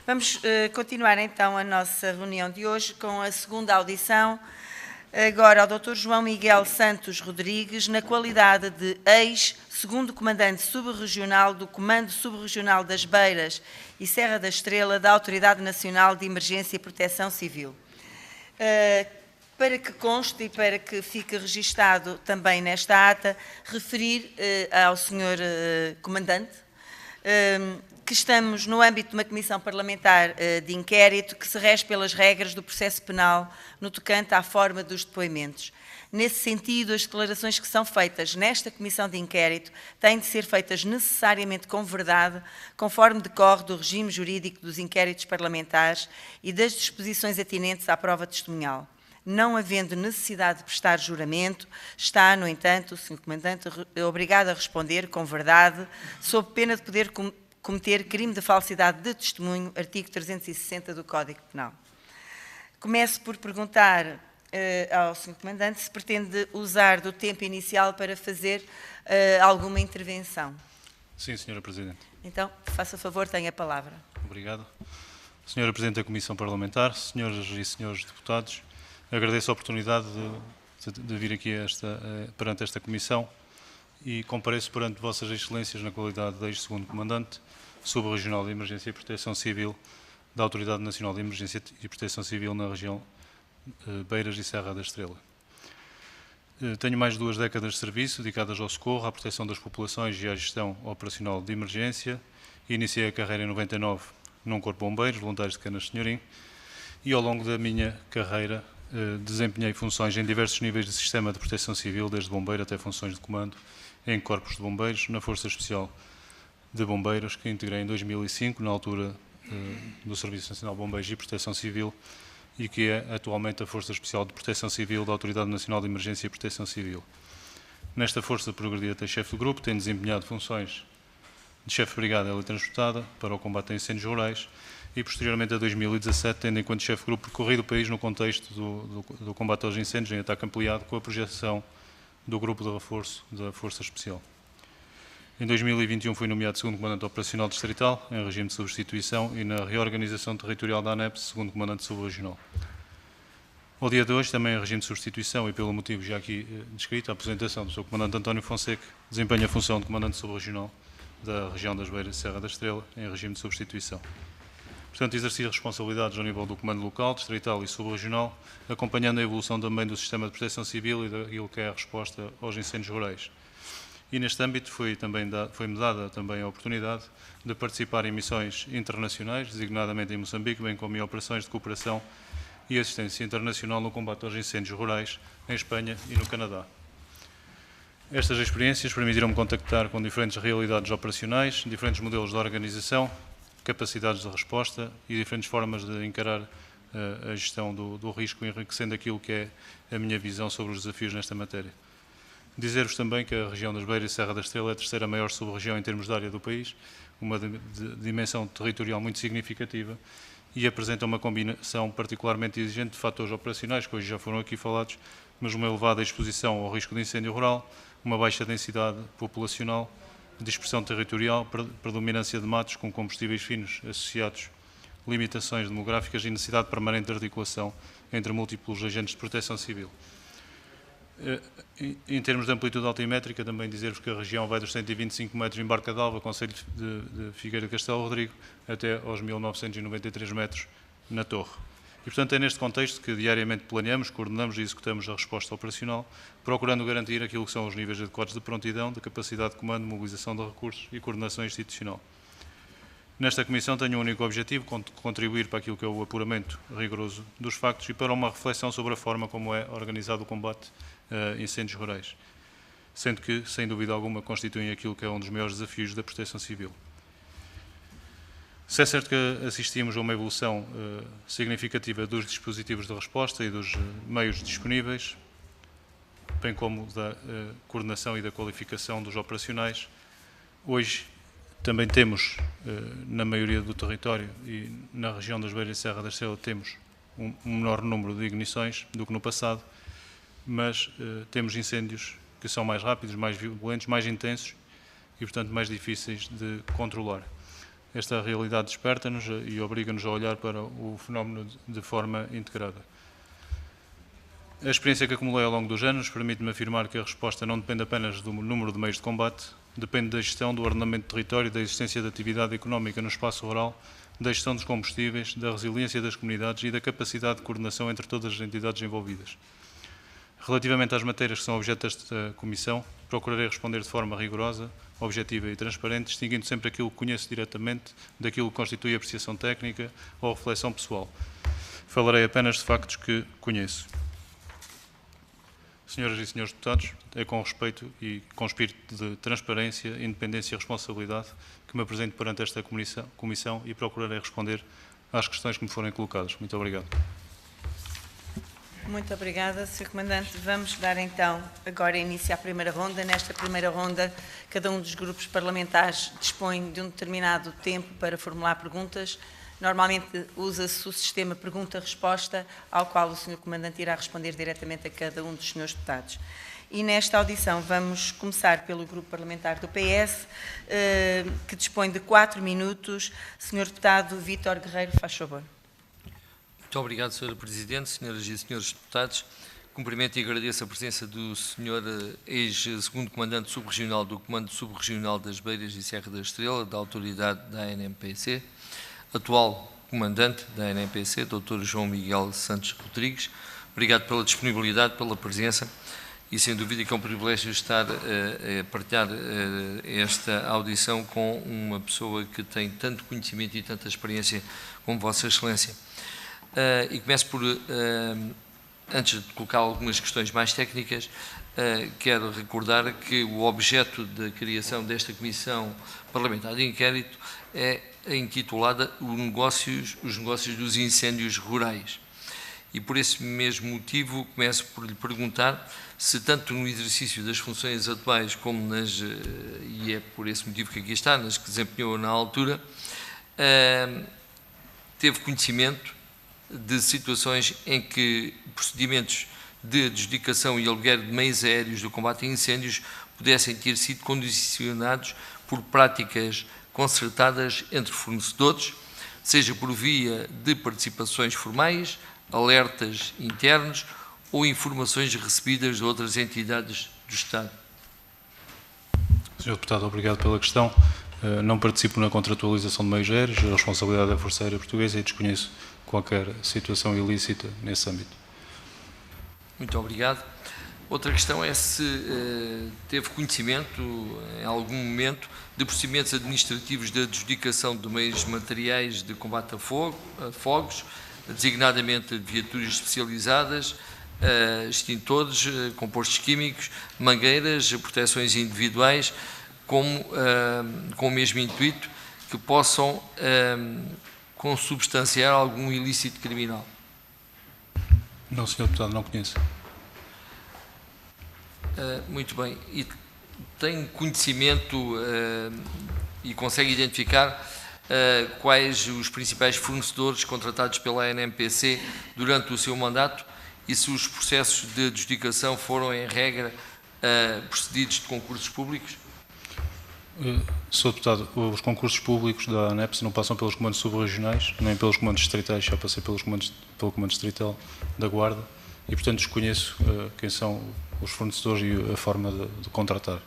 Vamos continuar então a nossa reunião de hoje com a segunda audição, agora ao Dr. João Miguel Santos Rodrigues, na qualidade de ex-segundo comandante subregional do Comando Subregional das Beiras e Serra da Estrela da Autoridade Nacional de Emergência e Proteção Civil. Para que conste e para que fique registado também nesta ata, referir ao Sr. Comandante que estamos no âmbito de uma comissão parlamentar de inquérito que se rege pelas regras do processo penal no tocante à forma dos depoimentos. Nesse sentido, as declarações que são feitas nesta comissão de inquérito têm de ser feitas necessariamente com verdade, conforme decorre do regime jurídico dos inquéritos parlamentares e das disposições atinentes à prova testemunhal. Não havendo necessidade de prestar juramento, está, no entanto, o Sr. Comandante obrigado a responder com verdade, sob pena de poder cometer crime de falsidade de testemunho, artigo 360 do Código Penal. Começo por perguntar ao Sr. Comandante se pretende usar do tempo inicial para fazer alguma intervenção. Sim, Sra. Presidente. Então, faça favor, tenha a palavra. Obrigado. Sra. Presidente da Comissão Parlamentar, senhoras e senhores deputados, agradeço a oportunidade de vir aqui perante esta Comissão e compareço perante Vossas Excelências na qualidade de ex-segundo comandante subregional de Emergência e Proteção Civil da Autoridade Nacional de Emergência e Proteção Civil na região Beiras e Serra da Estrela. Tenho mais de 2 décadas de serviço dedicadas ao socorro, à proteção das populações e à gestão operacional de emergência. Iniciei a carreira em 99 num Corpo de Bombeiros, voluntários de Canas de Senhorim, e ao longo da minha carreira desempenhei funções em diversos níveis de sistema de proteção civil, desde bombeiro até funções de comando em corpos de bombeiros, na Força Especial de Bombeiros, que integrei em 2005, na altura do Serviço Nacional de Bombeiros e Proteção Civil, e que é atualmente a Força Especial de Proteção Civil da Autoridade Nacional de Emergência e Proteção Civil. Nesta força progredi até chefe do grupo, tenho desempenhado funções de chefe de brigada teletransportada para o combate a incêndios rurais e, posteriormente a 2017, tendo enquanto chefe de grupo percorrido o país no contexto do combate aos incêndios em ataque ampliado com a projeção do grupo de reforço da Força Especial. Em 2021 fui nomeado segundo comandante operacional distrital, em regime de substituição, e na reorganização territorial da ANEP, segundo comandante subregional. Ao dia de hoje, também em regime de substituição e pelo motivo já aqui descrito, a apresentação do Sr. Comandante António Fonseca, desempenho a função de comandante subregional da região das Beiras e Serra da Estrela, em regime de substituição. Portanto, exerci responsabilidades ao nível do comando local, distrital e subregional, acompanhando a evolução também do sistema de proteção civil e daquilo que é a resposta aos incêndios rurais. E neste âmbito foi-me dada também a oportunidade de participar em missões internacionais, designadamente em Moçambique, bem como em operações de cooperação e assistência internacional no combate aos incêndios rurais em Espanha e no Canadá. Estas experiências permitiram-me contactar com diferentes realidades operacionais, diferentes modelos de organização, capacidades de resposta e diferentes formas de encarar a gestão do risco, enriquecendo aquilo que é a minha visão sobre os desafios nesta matéria. Dizer-vos também que a região das Beiras e Serra da Estrela é a terceira maior sub-região em termos de área do país, uma dimensão territorial muito significativa e apresenta uma combinação particularmente exigente de fatores operacionais, que hoje já foram aqui falados, mas uma elevada exposição ao risco de incêndio rural, uma baixa densidade populacional, dispersão territorial, predominância de matos com combustíveis finos associados, limitações demográficas e necessidade permanente de articulação entre múltiplos agentes de proteção civil. Em termos de amplitude altimétrica, também dizer-vos que a região vai dos 125 metros em Barca d'Alva, concelho de Figueira de Castelo Rodrigo, até aos 1993 metros na Torre. E, portanto, é neste contexto que diariamente planeamos, coordenamos e executamos a resposta operacional, procurando garantir aquilo que são os níveis adequados de prontidão, de capacidade de comando, mobilização de recursos e coordenação institucional. Nesta Comissão tenho um único objetivo, contribuir para aquilo que é o apuramento rigoroso dos factos e para uma reflexão sobre a forma como é organizado o combate a incêndios rurais, sendo que, sem dúvida alguma, constituem aquilo que é um dos maiores desafios da proteção civil. Se é certo que assistimos a uma evolução significativa dos dispositivos de resposta e dos meios disponíveis, bem como da coordenação e da qualificação dos operacionais, hoje também temos, na maioria do território e na região das Beiras e Serra da Estrela, temos um menor número de ignições do que no passado, mas temos incêndios que são mais rápidos, mais violentos, mais intensos e, portanto, mais difíceis de controlar. Esta realidade desperta-nos e obriga-nos a olhar para o fenómeno de forma integrada. A experiência que acumulei ao longo dos anos permite-me afirmar que a resposta não depende apenas do número de meios de combate, depende da gestão do ordenamento do território, da existência de atividade económica no espaço rural, da gestão dos combustíveis, da resiliência das comunidades e da capacidade de coordenação entre todas as entidades envolvidas. Relativamente às matérias que são objeto desta Comissão, procurarei responder de forma rigorosa, objetiva e transparente, distinguindo sempre aquilo que conheço diretamente daquilo que constitui apreciação técnica ou reflexão pessoal. Falarei apenas de factos que conheço. Senhoras e senhores deputados, é com respeito e com espírito de transparência, independência e responsabilidade que me apresento perante esta Comissão e procurarei responder às questões que me forem colocadas. Muito obrigado. Muito obrigada, Sr. Comandante. Vamos dar então agora início à primeira ronda. Nesta primeira ronda, cada um dos grupos parlamentares dispõe de um determinado tempo para formular perguntas. Normalmente usa-se o sistema pergunta-resposta, ao qual o Sr. Comandante irá responder diretamente a cada um dos senhores deputados. E nesta audição vamos começar pelo grupo parlamentar do PS, que dispõe de 4 minutos. Sr. Deputado Vítor Guerreiro, faz favor. Muito obrigado, Sra. Presidente, senhoras e senhores deputados. Cumprimento e agradeço a presença do Sr. ex-segundo comandante subregional do Comando Subregional das Beiras e Serra da Estrela, da autoridade da ANMPC, atual comandante da ANMPC, Dr. João Miguel Santos Rodrigues. Obrigado pela disponibilidade, pela presença e, sem dúvida, que é um privilégio estar a partilhar esta audição com uma pessoa que tem tanto conhecimento e tanta experiência como Vossa Excelência. E começo por, antes de colocar algumas questões mais técnicas, quero recordar que o objeto da criação desta Comissão Parlamentar de Inquérito é intitulada Os Negócios dos Incêndios Rurais. E por esse mesmo motivo começo por lhe perguntar se tanto no exercício das funções atuais como e é por esse motivo que aqui está, nas que desempenhou na altura, teve conhecimento de situações em que procedimentos de adjudicação e aluguer de meios aéreos do combate a incêndios pudessem ter sido condicionados por práticas concertadas entre fornecedores, seja por via de participações formais, alertas internos ou informações recebidas de outras entidades do Estado. Sr. Deputado, obrigado pela questão. Não participo na contratualização de meios aéreos, a responsabilidade da Força Aérea Portuguesa e desconheço qualquer situação ilícita nesse âmbito. Muito obrigado. Outra questão é se teve conhecimento, em algum momento, de procedimentos administrativos de adjudicação de meios materiais de combate a fogos, designadamente viaturas especializadas, extintores, compostos químicos, mangueiras, proteções individuais, com o mesmo intuito que possam consubstanciar algum ilícito criminal. Não, Sr. Deputado, não conheço. Muito bem. E tem conhecimento e consegue identificar quais os principais fornecedores contratados pela ANMPC durante o seu mandato e se os processos de adjudicação foram, em regra, procedidos de concursos públicos? Sr. Deputado, os concursos públicos da ANEPS não passam pelos comandos subregionais, nem pelos comandos distritais, já passei pelo comando distrital da Guarda e, portanto, desconheço quem são os fornecedores e a forma de contratar.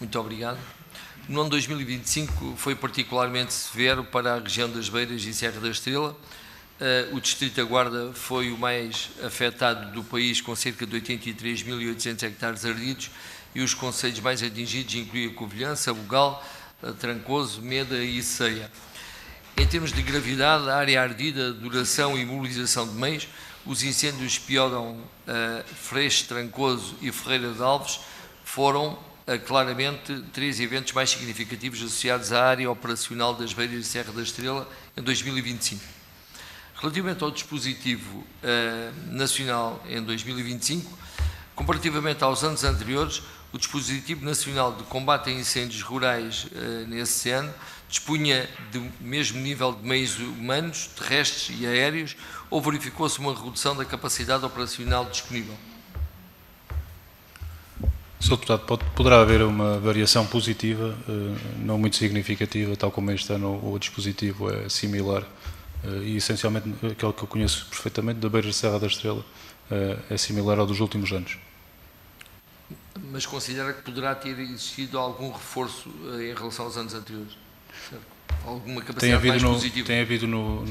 Muito obrigado. No ano 2025 foi particularmente severo para a região das Beiras e Serra da Estrela. O Distrito da Guarda foi o mais afetado do país, com cerca de 83.800 hectares ardidos, e os concelhos mais atingidos incluem Covilhã, Sabugal, Trancoso, Meda e Ceia. Em termos de gravidade, área ardida, duração e mobilização de meios, os incêndios que Piodam, Freixo, Trancoso e Ferreira de Alves foram claramente 3 eventos mais significativos associados à área operacional das Beiras e Serra da Estrela em 2025. Relativamente ao dispositivo nacional em 2025, comparativamente aos anos anteriores, o dispositivo nacional de combate a incêndios rurais nesse ano dispunha do mesmo nível de meios humanos, terrestres e aéreos, ou verificou-se uma redução da capacidade operacional disponível? Sr. Deputado, poderá haver uma variação positiva, não muito significativa, tal como este ano o dispositivo é similar e essencialmente aquele que eu conheço perfeitamente, da Beira de Serra da Estrela, é similar ao dos últimos anos. Mas considera que poderá ter existido algum reforço em relação aos anos anteriores? Certo? Alguma capacidade mais positiva?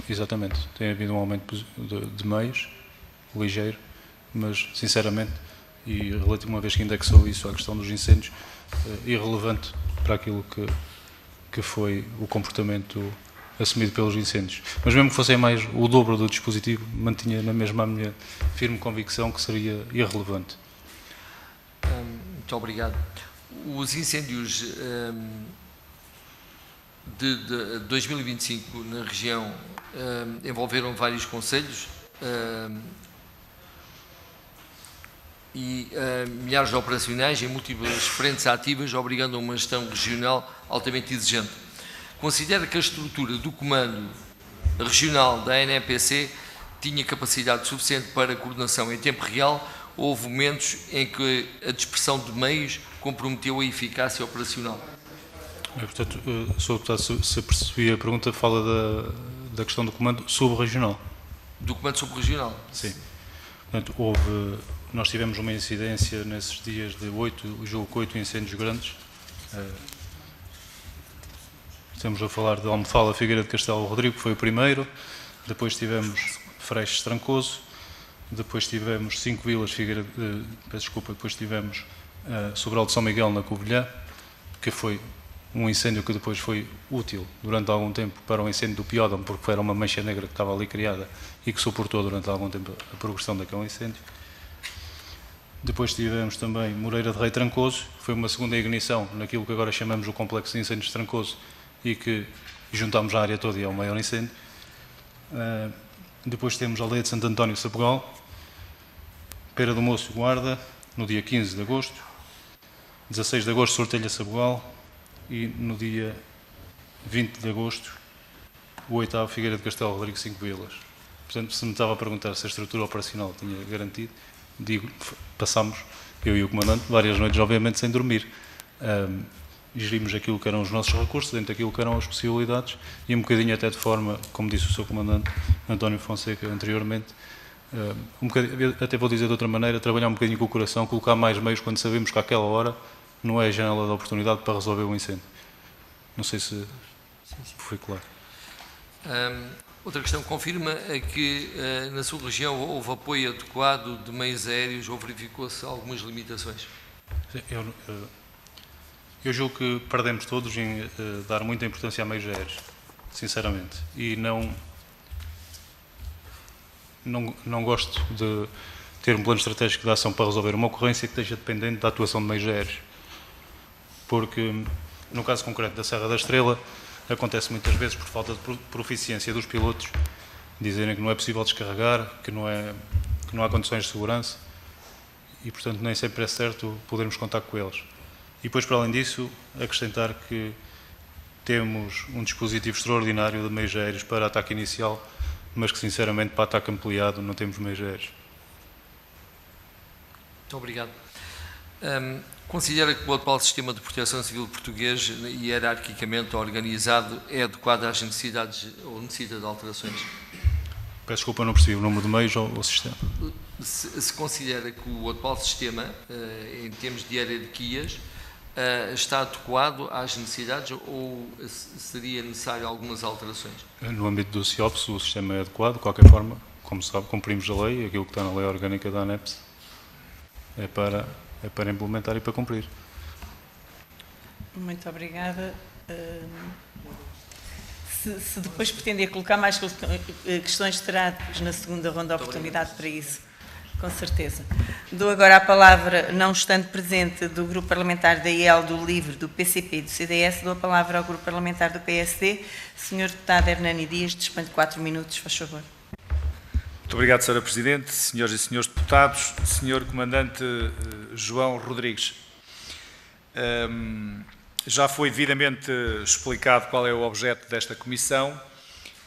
Exatamente, tem havido um aumento de meios, ligeiro, mas sinceramente, e uma vez que indexou isso à questão dos incêndios, irrelevante para aquilo que foi o comportamento assumido pelos incêndios. Mas mesmo que fossem mais o dobro do dispositivo, mantinha na mesma a minha firme convicção que seria irrelevante. Muito obrigado. Os incêndios de 2025 na região envolveram vários concelhos e milhares de operacionais em múltiplas frentes ativas, obrigando a uma gestão regional altamente exigente. Considera que a estrutura do comando regional da ANEPC tinha capacidade suficiente para coordenação em tempo real? Houve momentos em que a dispersão de meios comprometeu a eficácia operacional? Portanto, Sr. Deputado, se percebi a pergunta, fala da questão do comando subregional. Do comando subregional? Sim. Portanto, nós tivemos uma incidência nesses dias de 8 incêndios grandes. Estamos a falar de Almofala, Figueira de Castelo Rodrigo, que foi o primeiro. Depois tivemos Freixes Trancoso. Depois tivemos 5 vilas, depois tivemos Sobral de São Miguel, na Covilhã, que foi um incêndio que depois foi útil durante algum tempo para o incêndio do Piódão, porque era uma mancha negra que estava ali criada e que suportou durante algum tempo a progressão daquele incêndio. Depois tivemos também Moreira de Rei Trancoso, que foi uma segunda ignição naquilo que agora chamamos o Complexo de Incêndios de Trancoso e que juntámos a área toda e é o maior incêndio. Depois temos a Aldeia de Santo António Sabugal, Pera do Moço Guarda, no dia 15 de agosto, 16 de agosto Sortelha Sabugal e no dia 20 de agosto o 8º Figueira de Castelo Rodrigo, 5 vilas. Portanto, se me estava a perguntar se a estrutura operacional tinha garantido, digo, passámos, eu e o comandante, várias noites obviamente sem dormir. Gerimos aquilo que eram os nossos recursos, dentro daquilo que eram as possibilidades e um bocadinho até de forma, como disse o seu comandante António Fonseca anteriormente, até vou dizer de outra maneira, trabalhar um bocadinho com o coração, colocar mais meios quando sabemos que àquela hora não é a janela da oportunidade para resolver o incêndio. Não sei se foi claro. Outra questão, confirma que na sua região houve apoio adequado de meios aéreos ou verificou-se algumas limitações? Eu julgo que perdemos todos em dar muita importância a meios aéreos, sinceramente, e não gosto de ter um plano estratégico de ação para resolver uma ocorrência que esteja dependente da atuação de meios aéreos. Porque, no caso concreto da Serra da Estrela, acontece muitas vezes por falta de proficiência dos pilotos, dizerem que não é possível descarregar, que não há condições de segurança e, portanto, nem sempre é certo podermos contar com eles. E depois, para além disso, acrescentar que temos um dispositivo extraordinário de meios aéreos para ataque inicial, mas que, sinceramente, para ataque ampliado não temos meios aéreos. Muito obrigado. Considera que o atual sistema de proteção civil português, hierarquicamente organizado, é adequado às necessidades ou necessita de alterações? Peço desculpa, não percebi o número de meios ou o sistema. Se considera que o atual sistema, em termos de hierarquias, está adequado às necessidades ou seria necessário algumas alterações? No âmbito do CIOPS, o sistema é adequado, de qualquer forma, como se sabe, cumprimos a lei, aquilo que está na lei orgânica da ANEPS é para implementar e para cumprir. Muito obrigada. Se depois pretender colocar mais questões, terá na segunda ronda a oportunidade para isso, com certeza. Dou agora a palavra, não estando presente, do Grupo Parlamentar da IEL, do LIVRE, do PCP e do CDS, dou a palavra ao Grupo Parlamentar do PSD. Sr. Deputado Hernani Dias, dispõe de 4 minutos, faz favor. Muito obrigado, Sra. Presidente, senhoras e senhores deputados, Sr. Comandante João Rodrigues. Já foi devidamente explicado qual é o objeto desta comissão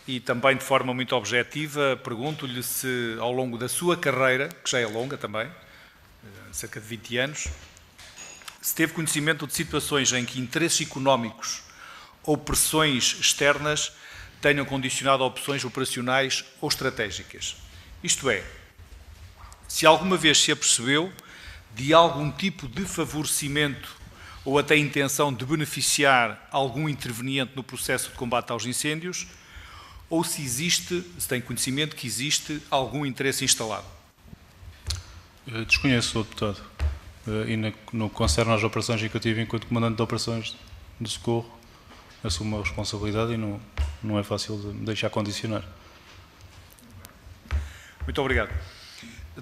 e também de forma muito objetiva pergunto-lhe se ao longo da sua carreira, que já é longa também, cerca de 20 anos, se teve conhecimento de situações em que interesses económicos ou pressões externas tenham condicionado opções operacionais ou estratégicas. Isto é, se alguma vez se apercebeu de algum tipo de favorecimento ou até intenção de beneficiar algum interveniente no processo de combate aos incêndios, ou se tem conhecimento que existe algum interesse instalado. Desconheço, Sr. Deputado. E no que concerne às operações que eu tive enquanto comandante de operações de socorro, assumo a responsabilidade e não é fácil de me deixar condicionar. Muito obrigado.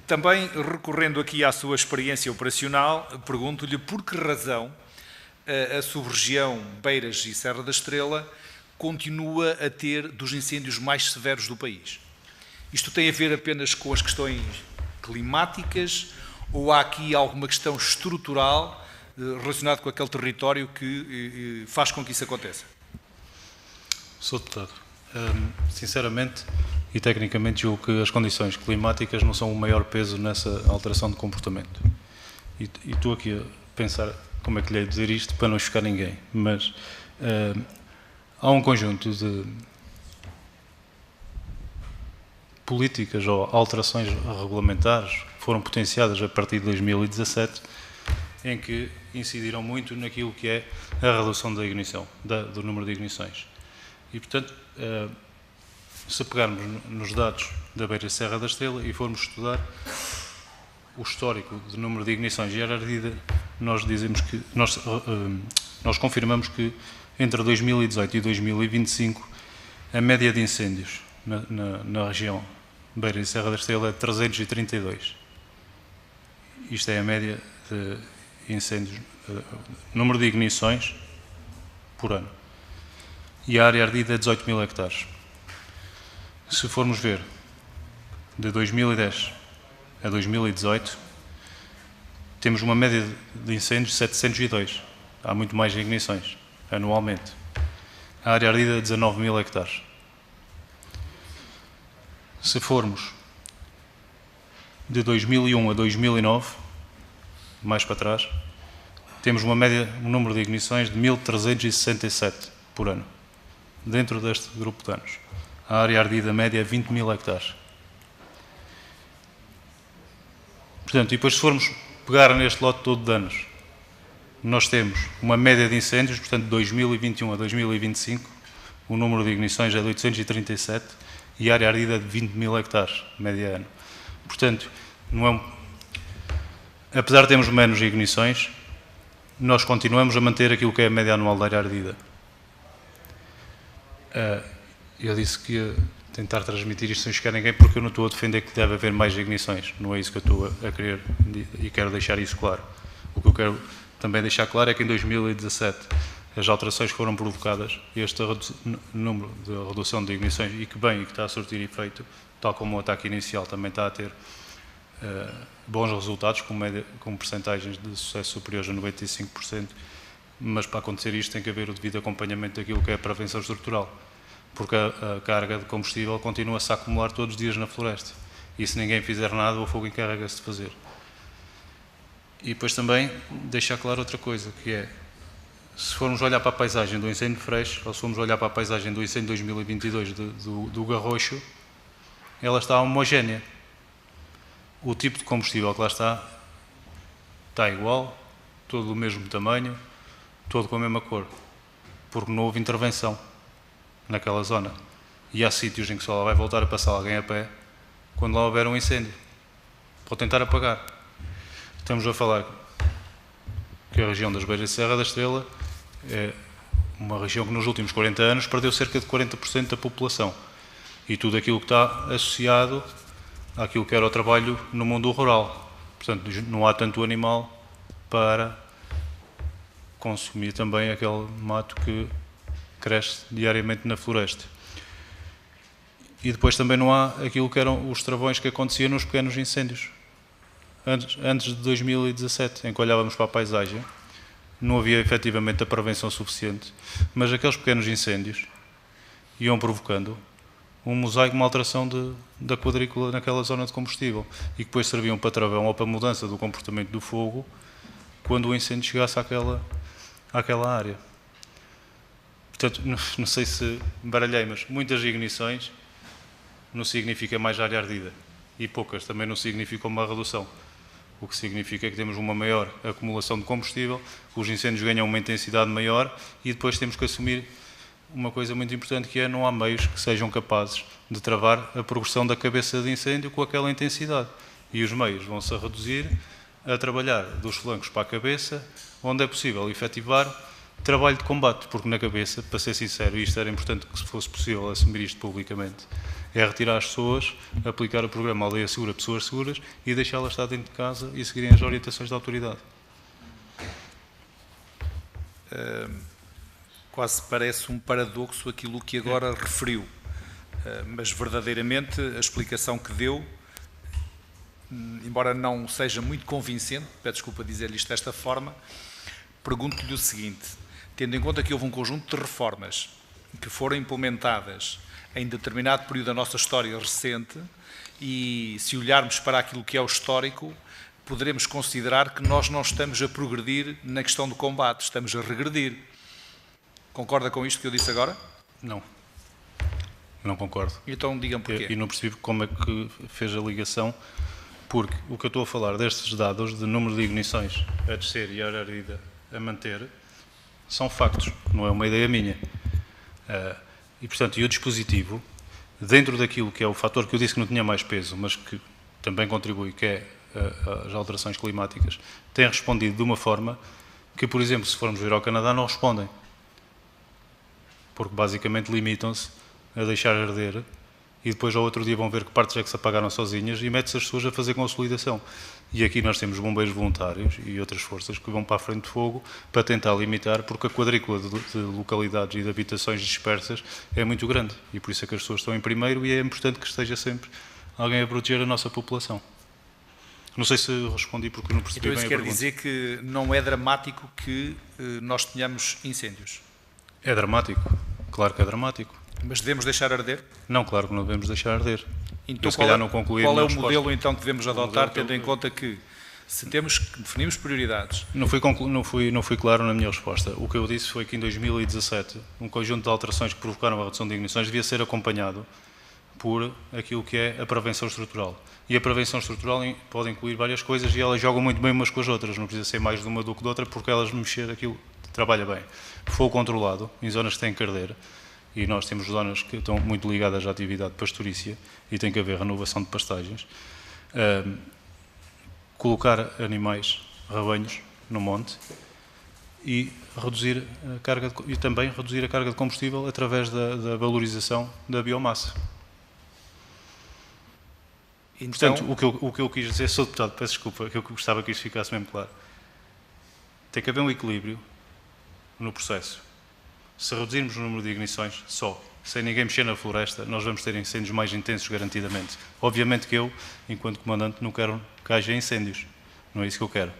Também, recorrendo aqui à sua experiência operacional, pergunto-lhe por que razão a sub-região Beiras e Serra da Estrela continua a ter dos incêndios mais severos do país. Isto tem a ver apenas com as questões climáticas ou há aqui alguma questão estrutural relacionada com aquele território que faz com que isso aconteça? Sr. Deputado, sinceramente e tecnicamente julgo que as condições climáticas não são o maior peso nessa alteração de comportamento. E estou aqui a pensar como é que lhe hei de dizer isto para não chocar ninguém, mas há um conjunto de políticas ou alterações regulamentares que foram potenciadas a partir de 2017 em que incidiram muito naquilo que é a redução da ignição, do número de ignições. E, portanto, se pegarmos nos dados da Beira e Serra da Estrela e formos estudar o histórico do número de ignições e a ardida, nós dizemos que nós confirmamos que entre 2018 e 2025 a média de incêndios na região Beira e Serra da Estrela é 332. Isto é a média de incêndios, número de ignições por ano. E a área ardida é 18 mil hectares. Se formos ver de 2010 a 2018, temos uma média de incêndios de 702. Há muito mais ignições, anualmente. A área ardida é 19 mil hectares. Se formos de 2001 a 2009, mais para trás, temos uma média, um número de ignições de 1.367 por ano, dentro deste grupo de anos. A área ardida média é 20 mil hectares. Portanto, e depois se formos pegar neste lote todo de anos, nós temos uma média de incêndios, portanto, de 2021 a 2025, o número de ignições é de 837 e a área ardida é de 20 mil hectares, média ano. Portanto, não é apesar de termos menos ignições, nós continuamos a manter aquilo que é a média anual da área ardida. Eu disse que ia tentar transmitir isto sem chocar ninguém porque eu não estou a defender que deve haver mais ignições. Não é isso que eu estou a querer e quero deixar isso claro. O que eu quero também deixar claro é que em 2017 as alterações que foram provocadas, este número de redução de ignições e que está a surtir efeito, tal como o ataque inicial também está a ter bons resultados, com percentagens de sucesso superiores a 95%, mas para acontecer isto tem que haver o devido acompanhamento daquilo que é a prevenção estrutural, porque a carga de combustível continua-se a acumular todos os dias na floresta, e se ninguém fizer nada, o fogo encarrega-se de fazer. E depois também deixar claro outra coisa, que é, se formos olhar para a paisagem do incêndio de Freixo, ou se formos olhar para a paisagem do incêndio de 2022 do Garrocho, ela está homogénea. O tipo de combustível que lá está igual, todo do mesmo tamanho, todo com a mesma cor, porque não houve intervenção naquela zona. E há sítios em que só vai voltar a passar alguém a pé quando lá houver um incêndio, para tentar apagar. Estamos a falar que a região das Beiras e Serra da Estrela é uma região que nos últimos 40 anos perdeu cerca de 40% da população. E tudo aquilo que está associado àquilo que era o trabalho no mundo rural. Portanto, não há tanto animal para consumir também aquele mato que cresce diariamente na floresta. E depois também não há aquilo que eram os travões que aconteciam nos pequenos incêndios. Antes de 2017, em que olhávamos para a paisagem, não havia efetivamente a prevenção suficiente, mas aqueles pequenos incêndios iam provocando um mosaico, uma alteração da quadrícula naquela zona de combustível e que depois serviam para travão ou para mudança do comportamento do fogo quando o incêndio chegasse àquela área. Portanto, não sei se baralhei, mas muitas ignições não significa mais área ardida, e poucas também não significa uma redução. O que significa que temos uma maior acumulação de combustível, os incêndios ganham uma intensidade maior e depois temos que assumir uma coisa muito importante, que é não há meios que sejam capazes de travar a progressão da cabeça de incêndio com aquela intensidade. E os meios vão-se a reduzir a trabalhar dos flancos para a cabeça, onde é possível efetivar trabalho de combate, porque na cabeça, para ser sincero, e isto era importante que se fosse possível assumir isto publicamente, é retirar as pessoas, aplicar o programa Aldeia Segura, Pessoas Seguras e deixá-las estar dentro de casa e seguirem as orientações da autoridade. Quase parece um paradoxo aquilo que agora referiu, mas verdadeiramente a explicação que deu, embora não seja muito convincente, peço desculpa dizer-lhe isto desta forma, pergunto-lhe o seguinte: tendo em conta que houve um conjunto de reformas que foram implementadas em determinado período da nossa história recente, e se olharmos para aquilo que é o histórico, poderemos considerar que nós não estamos a progredir na questão do combate, estamos a regredir. Concorda com isto que eu disse agora? Não. Não concordo. Então diga-me porquê. E não percebi como é que fez a ligação, porque o que eu estou a falar destes dados de número de ignições a descer e a área ardida a manter são factos, não é uma ideia minha. E, portanto, o dispositivo, dentro daquilo que é o fator que eu disse que não tinha mais peso, mas que também contribui, que é as alterações climáticas, tem respondido de uma forma que, por exemplo, se formos ver ao Canadá, não respondem. Porque basicamente limitam-se a deixar arder e depois ao outro dia vão ver que partes é que se apagaram sozinhas e mete-se as pessoas a fazer consolidação. E aqui nós temos bombeiros voluntários e outras forças que vão para a frente de fogo para tentar limitar, porque a quadrícula de localidades e de habitações dispersas é muito grande e por isso é que as pessoas estão em primeiro e é importante que esteja sempre alguém a proteger a nossa população. Não sei se respondi porque não percebi então, bem a pergunta. pergunta. Então isso quer dizer que não é dramático que nós tenhamos incêndios? É dramático, claro que é dramático. Mas devemos deixar arder? Não, claro que não devemos deixar arder. Então, se calhar não concluí qual é a o minha modelo resposta. então que devemos adotar, modelo tendo em conta que se definimos prioridades? Não fui claro na minha resposta. O que eu disse foi que em 2017 um conjunto de alterações que provocaram a redução de ignições devia ser acompanhado por aquilo que é a prevenção estrutural. E a prevenção estrutural pode incluir várias coisas e elas jogam muito bem umas com as outras, não precisa ser mais de uma do que de outra, porque elas mexer aquilo trabalha bem. Fogo controlado, em zonas que têm que arder, e nós temos zonas que estão muito ligadas à atividade pastorícia e tem que haver renovação de pastagens. Colocar animais, rebanhos, no monte e reduzir a carga e também reduzir a carga de combustível através da valorização da biomassa. Então, portanto, o que eu quis dizer, sou deputado, peço desculpa, que eu gostava que isto ficasse mesmo claro. Tem que haver um equilíbrio no processo. Se reduzirmos o número de ignições só, sem ninguém mexer na floresta, nós vamos ter incêndios mais intensos garantidamente. Obviamente que eu, enquanto comandante, não quero que haja incêndios. Não é isso que eu quero.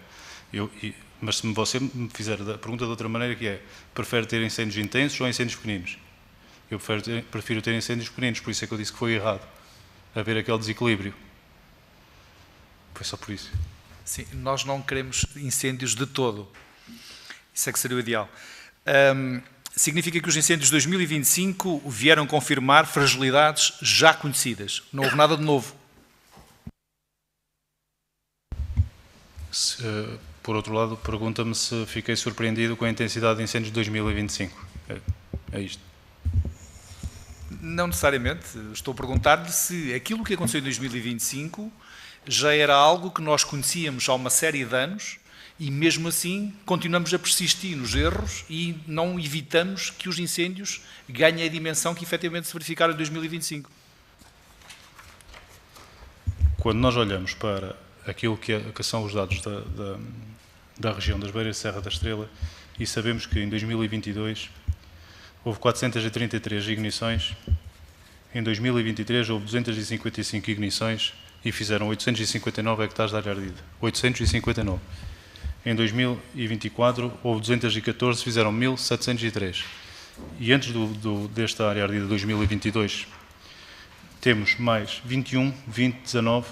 Mas se você me fizer a pergunta de outra maneira, que é, prefere ter incêndios intensos ou incêndios pequeninos? Eu prefiro ter incêndios pequeninos, por isso é que eu disse que foi errado haver aquele desequilíbrio. Foi só por isso. Sim, nós não queremos incêndios de todo. Isso é que seria o ideal. Significa que os incêndios de 2025 vieram confirmar fragilidades já conhecidas. Não houve nada de novo. Por outro lado, pergunta-me se fiquei surpreendido com a intensidade de incêndios de 2025. É isto. Não necessariamente. Estou a perguntar-lhe se aquilo que aconteceu em 2025 já era algo que nós conhecíamos há uma série de anos e, mesmo assim, continuamos a persistir nos erros e não evitamos que os incêndios ganhem a dimensão que efetivamente se verificaram em 2025. Quando nós olhamos para aquilo que são os dados da região das Beiras de Serra da Estrela e sabemos que em 2022 houve 433 ignições, em 2023 houve 255 ignições e fizeram 859 hectares de área ardida. 859. Em 2024 houve 214, fizeram 1.703. E antes desta área ardida de 2022 temos mais 21, 20, 19,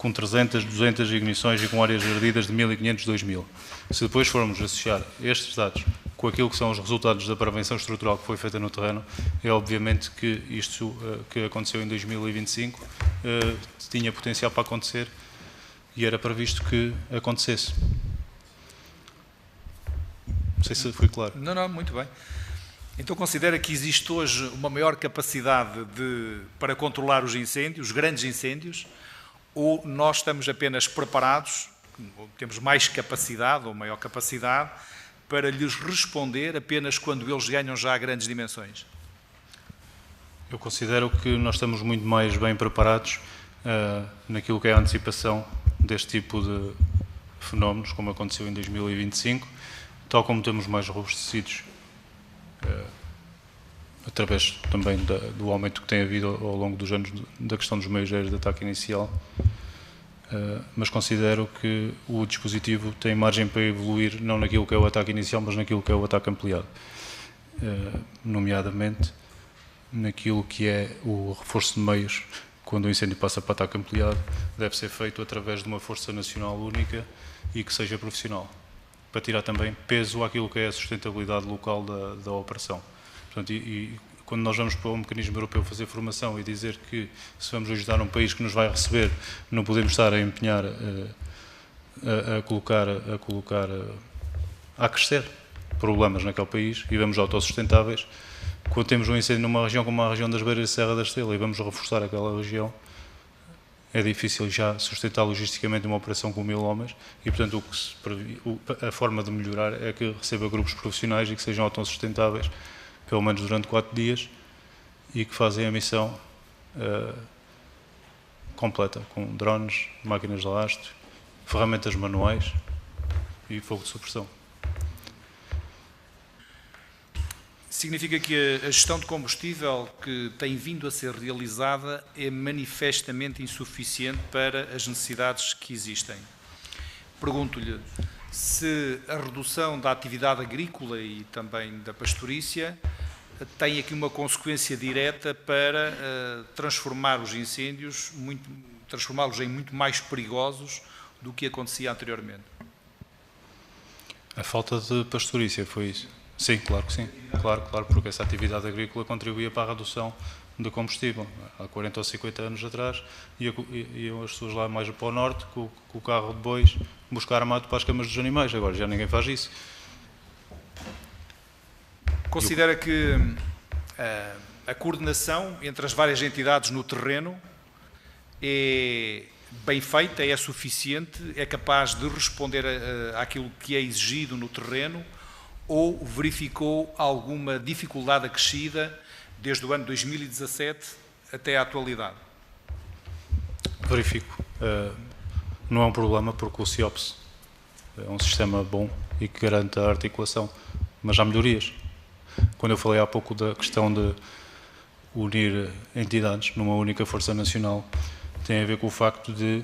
com 300, 200 ignições e com áreas ardidas de 1.500, 2.000. Se depois formos associar estes dados com aquilo que são os resultados da prevenção estrutural que foi feita no terreno, é obviamente que isto que aconteceu em 2025 tinha potencial para acontecer e era previsto que acontecesse. Não sei se foi claro. Não, muito bem. Então considera que existe hoje uma maior capacidade para controlar os incêndios, os grandes incêndios, ou nós estamos apenas preparados, temos mais capacidade ou maior capacidade para lhes responder apenas quando eles ganham já grandes dimensões? Eu considero que nós estamos muito mais bem preparados naquilo que é a antecipação deste tipo de fenómenos, como aconteceu em 2025, tal como temos mais robustecidos através também do aumento que tem havido ao longo dos anos da questão dos meios aéreos de ataque inicial, mas considero que o dispositivo tem margem para evoluir não naquilo que é o ataque inicial, mas naquilo que é o ataque ampliado, nomeadamente naquilo que é o reforço de meios. Quando o incêndio passa para ataque ampliado, deve ser feito através de uma força nacional única e que seja profissional, para tirar também peso àquilo que é a sustentabilidade local da operação. Portanto, e quando nós vamos para o mecanismo europeu fazer formação e dizer que se vamos ajudar um país que nos vai receber, não podemos estar a empenhar a crescer problemas naquele país e vamos autossustentáveis. Quando temos um incêndio numa região como a região das Beiras de Serra da Estrela e vamos reforçar aquela região, é difícil já sustentar logisticamente uma operação com 1000 homens e, portanto, a forma de melhorar é que receba grupos profissionais e que sejam autossustentáveis, pelo menos durante 4 dias, e que fazem a missão completa, com drones, máquinas de lastro, ferramentas manuais e fogo de supressão. Significa que a gestão de combustível que tem vindo a ser realizada é manifestamente insuficiente para as necessidades que existem. Pergunto-lhe se a redução da atividade agrícola e também da pastorícia tem aqui uma consequência direta para transformar os incêndios, transformá-los em muito mais perigosos do que acontecia anteriormente. A falta de pastorícia foi isso? Sim, claro que sim. Claro, porque essa atividade agrícola contribuía para a redução do combustível. Há 40 ou 50 anos atrás, iam as pessoas lá mais para o norte, com o carro de bois, buscar mato para as camas dos animais. Agora já ninguém faz isso. Considera que a coordenação entre as várias entidades no terreno é bem feita, é suficiente, é capaz de responder àquilo que é exigido no terreno, ou verificou alguma dificuldade acrescida desde o ano 2017 até à atualidade? Verifico. Não é um problema porque o CIOPS é um sistema bom e que garante a articulação, mas há melhorias. Quando eu falei há pouco da questão de unir entidades numa única força nacional, tem a ver com o facto de,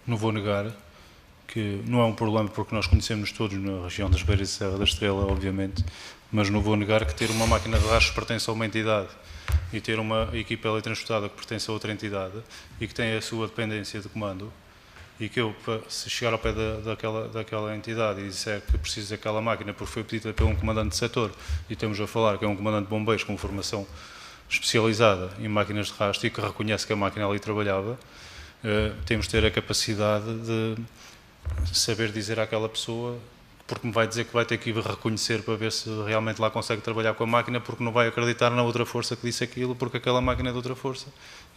não vou negar, que não é um problema porque nós conhecemos todos na região das Beiras de Serra da Estrela, obviamente, mas não vou negar que ter uma máquina de rastros pertence a uma entidade e ter uma equipa teletransportada que pertence a outra entidade e que tem a sua dependência de comando e que eu, se chegar ao pé daquela entidade e disser que preciso daquela máquina porque foi pedida por um comandante de setor e estamos a falar que é um comandante de bombeiros com formação especializada em máquinas de rastro e que reconhece que a máquina ali trabalhava, temos de ter a capacidade de saber dizer àquela pessoa, porque me vai dizer que vai ter que ir reconhecer para ver se realmente lá consegue trabalhar com a máquina, porque não vai acreditar na outra força que disse aquilo, porque aquela máquina é de outra força.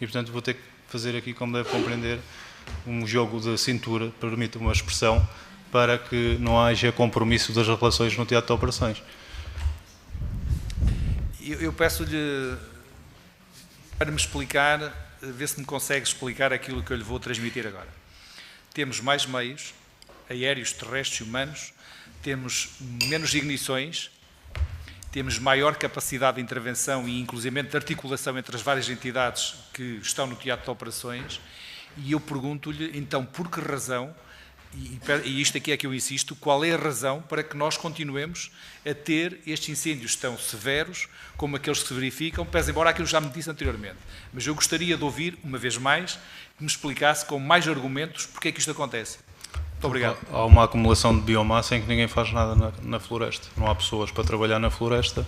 E, portanto, vou ter que fazer aqui, como deve compreender, um jogo de cintura, permite uma expressão, para que não haja compromisso das relações no teatro de operações. Eu peço-lhe para me explicar, ver se me consegue explicar aquilo que eu lhe vou transmitir agora. Temos mais meios, aéreos, terrestres e humanos, temos menos ignições, temos maior capacidade de intervenção e inclusivamente de articulação entre as várias entidades que estão no teatro de operações, e eu pergunto-lhe, então, por que razão e isto aqui é que eu insisto, qual é a razão para que nós continuemos a ter estes incêndios tão severos como aqueles que se verificam, pese embora aquilo já me disse anteriormente. Mas eu gostaria de ouvir, uma vez mais, que me explicasse com mais argumentos porque é que isto acontece. Muito obrigado. Há uma acumulação de biomassa em que ninguém faz nada na floresta. Não há pessoas para trabalhar na floresta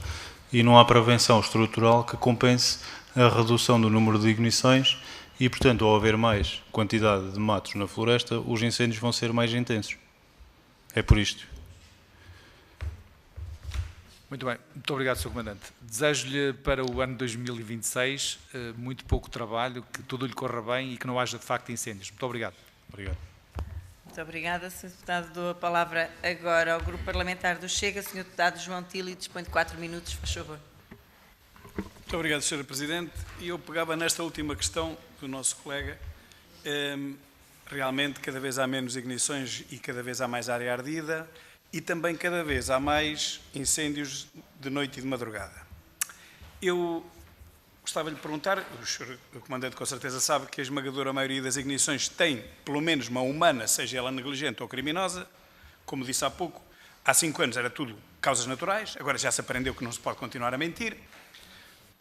e não há prevenção estrutural que compense a redução do número de ignições e, portanto, ao haver mais quantidade de matos na floresta, os incêndios vão ser mais intensos. É por isto. Muito bem. Muito obrigado, Sr. Comandante. Desejo-lhe para o ano 2026 muito pouco trabalho, que tudo lhe corra bem e que não haja, de facto, incêndios. Muito obrigado. Obrigado. Muito obrigada, Sr. Deputado. Dou a palavra agora ao Grupo Parlamentar do Chega. Sr. Deputado João Tili, dispõe de 4 minutos, faz favor. Muito obrigado, Sr. Presidente. E eu pegava nesta última questão do nosso colega. Realmente, cada vez há menos ignições e cada vez há mais área ardida e também cada vez há mais incêndios de noite e de madrugada. Eu gostava de lhe perguntar, o Comandante com certeza sabe que a esmagadora maioria das ignições tem pelo menos mão humana, seja ela negligente ou criminosa. Como disse há pouco, há 5 anos era tudo causas naturais, agora já se aprendeu que não se pode continuar a mentir.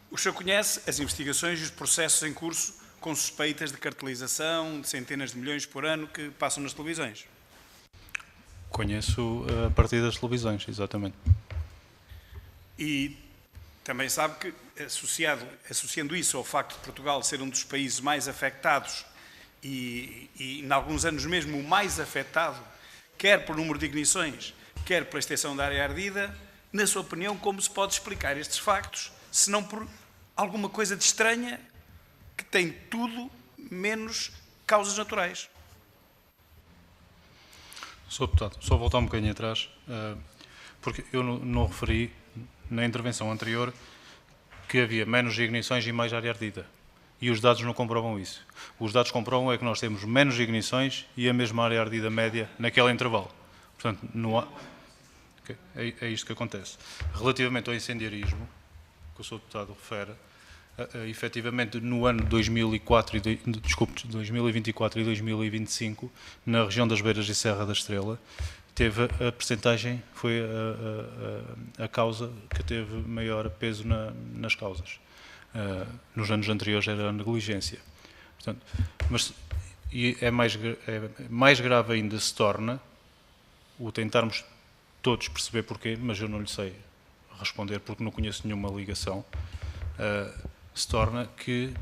O senhor conhece as investigações e os processos em curso com suspeitas de cartelização de centenas de milhões por ano que passam nas televisões? Conheço a partir das televisões, exatamente. E também sabe que, associando isso ao facto de Portugal ser um dos países mais afetados e em alguns anos mesmo o mais afetado, quer por número de ignições, quer pela extensão da área ardida, na sua opinião, como se pode explicar estes factos, se não por alguma coisa de estranha que tem tudo menos causas naturais? Sr. Deputado, só voltar um bocadinho atrás, porque eu não referi na intervenção anterior que havia menos ignições e mais área ardida. E os dados não comprovam isso. Os dados comprovam é que nós temos menos ignições e a mesma área ardida média naquele intervalo. Portanto, não há... É isto que acontece. Relativamente ao incendiarismo, que o Sr. Deputado refere, efetivamente no ano 2024 e 2025, na região das Beiras e Serra da Estrela, teve a percentagem, foi a causa que teve maior peso nas causas. Nos anos anteriores era a negligência. Portanto, e mais grave ainda se torna o tentarmos todos perceber porquê, mas eu não lhe sei responder porque não conheço nenhuma ligação, se torna que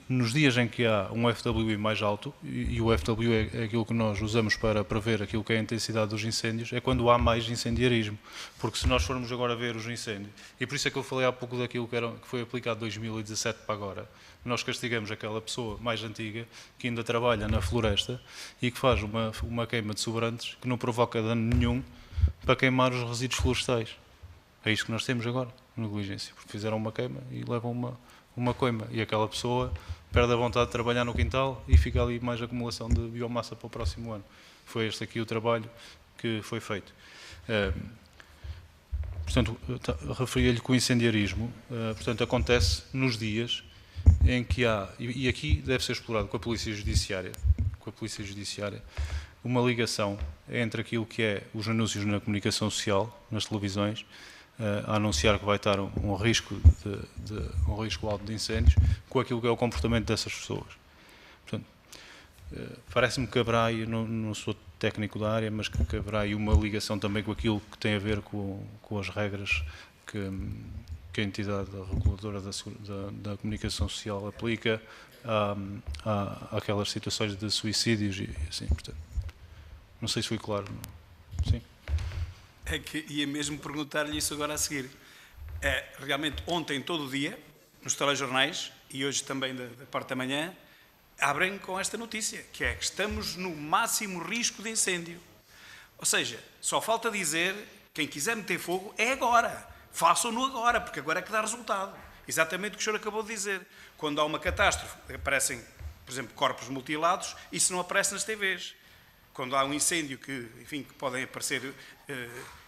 nos dias em que há um FWI mais alto, e o FWI é aquilo que nós usamos para prever aquilo que é a intensidade dos incêndios, é quando há mais incendiarismo. Porque se nós formos agora ver os incêndios, e por isso é que eu falei há pouco daquilo que foi aplicado de 2017 para agora, nós castigamos aquela pessoa mais antiga que ainda trabalha na floresta e que faz uma queima de sobrantes que não provoca dano nenhum para queimar os resíduos florestais. É isto que nós temos agora, negligência, porque fizeram uma queima e levam uma coima, e aquela pessoa perde a vontade de trabalhar no quintal e fica ali mais acumulação de biomassa para o próximo ano. Foi este aqui o trabalho que foi feito. Portanto, referia-lhe que o incendiarismo, portanto, acontece nos dias em que há, e aqui deve ser explorado com a Polícia Judiciária, uma ligação entre aquilo que é os anúncios na comunicação social, nas televisões, a anunciar que vai estar um risco alto de incêndios, com aquilo que é o comportamento dessas pessoas. Portanto, parece-me que haverá, eu não sou técnico da área, mas que haverá aí uma ligação também com aquilo que tem a ver com as regras que a entidade reguladora da comunicação social aplica àquelas situações de suicídios e assim, portanto. Não sei se fui claro. Sim. É que ia mesmo perguntar-lhe isso agora a seguir. Realmente, ontem, todo o dia, nos telejornais, e hoje também da parte da manhã, abrem com esta notícia, que é que estamos no máximo risco de incêndio. Ou seja, só falta dizer, quem quiser meter fogo, é agora. Façam-no agora, porque agora é que dá resultado. Exatamente o que o senhor acabou de dizer. Quando há uma catástrofe, aparecem, por exemplo, corpos mutilados, isso não aparece nas TVs. Quando há um incêndio que podem aparecer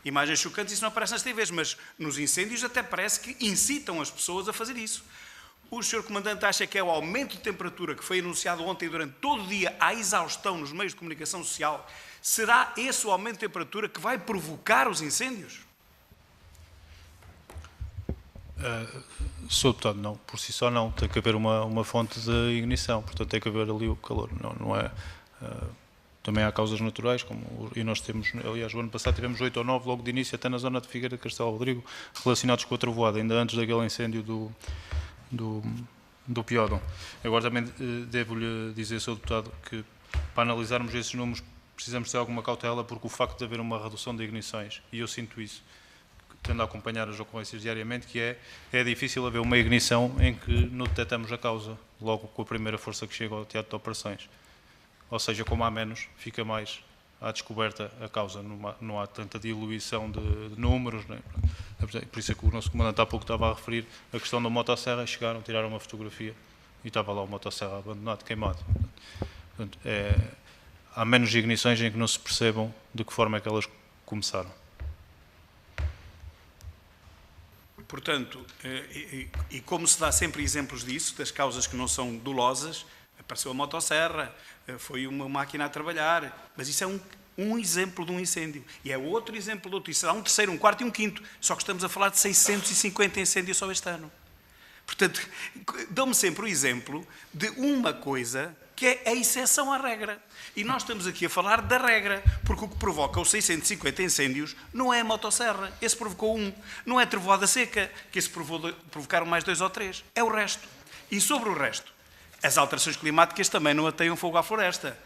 imagens chocantes, isso não aparece nas TVs, mas nos incêndios até parece que incitam as pessoas a fazer isso. O Sr. Comandante acha que é o aumento de temperatura que foi anunciado ontem durante todo o dia à exaustão nos meios de comunicação social? Será esse o aumento de temperatura que vai provocar os incêndios? Sr. Deputado, não. Por si só não. Tem que haver uma fonte de ignição. Portanto, tem que haver ali o calor. Não é... Também há causas naturais, e nós temos, aliás, o ano passado tivemos 8 ou 9 logo de início, até na zona de Figueira de Castelo Rodrigo, relacionados com a trovoada, ainda antes daquele incêndio do Piódon. Agora também devo-lhe dizer, Sr. Deputado, que para analisarmos esses números precisamos ter alguma cautela, porque o facto de haver uma redução de ignições, e eu sinto isso, tendo a acompanhar as ocorrências diariamente, que é difícil haver uma ignição em que não detectamos a causa, logo com a primeira força que chega ao teatro de operações. Ou seja, como há menos, fica mais à descoberta a causa, não há tanta diluição de números. Né? Por isso é que o nosso comandante há pouco estava a referir a questão da motosserra, chegaram, tiraram uma fotografia e estava lá o motosserra abandonado, queimado. Portanto, há menos ignições em que não se percebam de que forma é que elas começaram. Portanto, e como se dá sempre exemplos disso, das causas que não são dolosas, apareceu a motosserra, foi uma máquina a trabalhar, mas isso é um exemplo de um incêndio. E é outro exemplo de outro. Isso será um terceiro, um quarto e um quinto. Só que estamos a falar de 650 incêndios só este ano. Portanto, dão-me sempre o exemplo de uma coisa que é a exceção à regra. E nós estamos aqui a falar da regra, porque o que provoca os 650 incêndios não é a motosserra, esse provocou um. Não é a trovoada seca, que esse provocaram mais 2 ou 3. É o resto. E sobre o resto, as alterações climáticas também não ateiam fogo à floresta.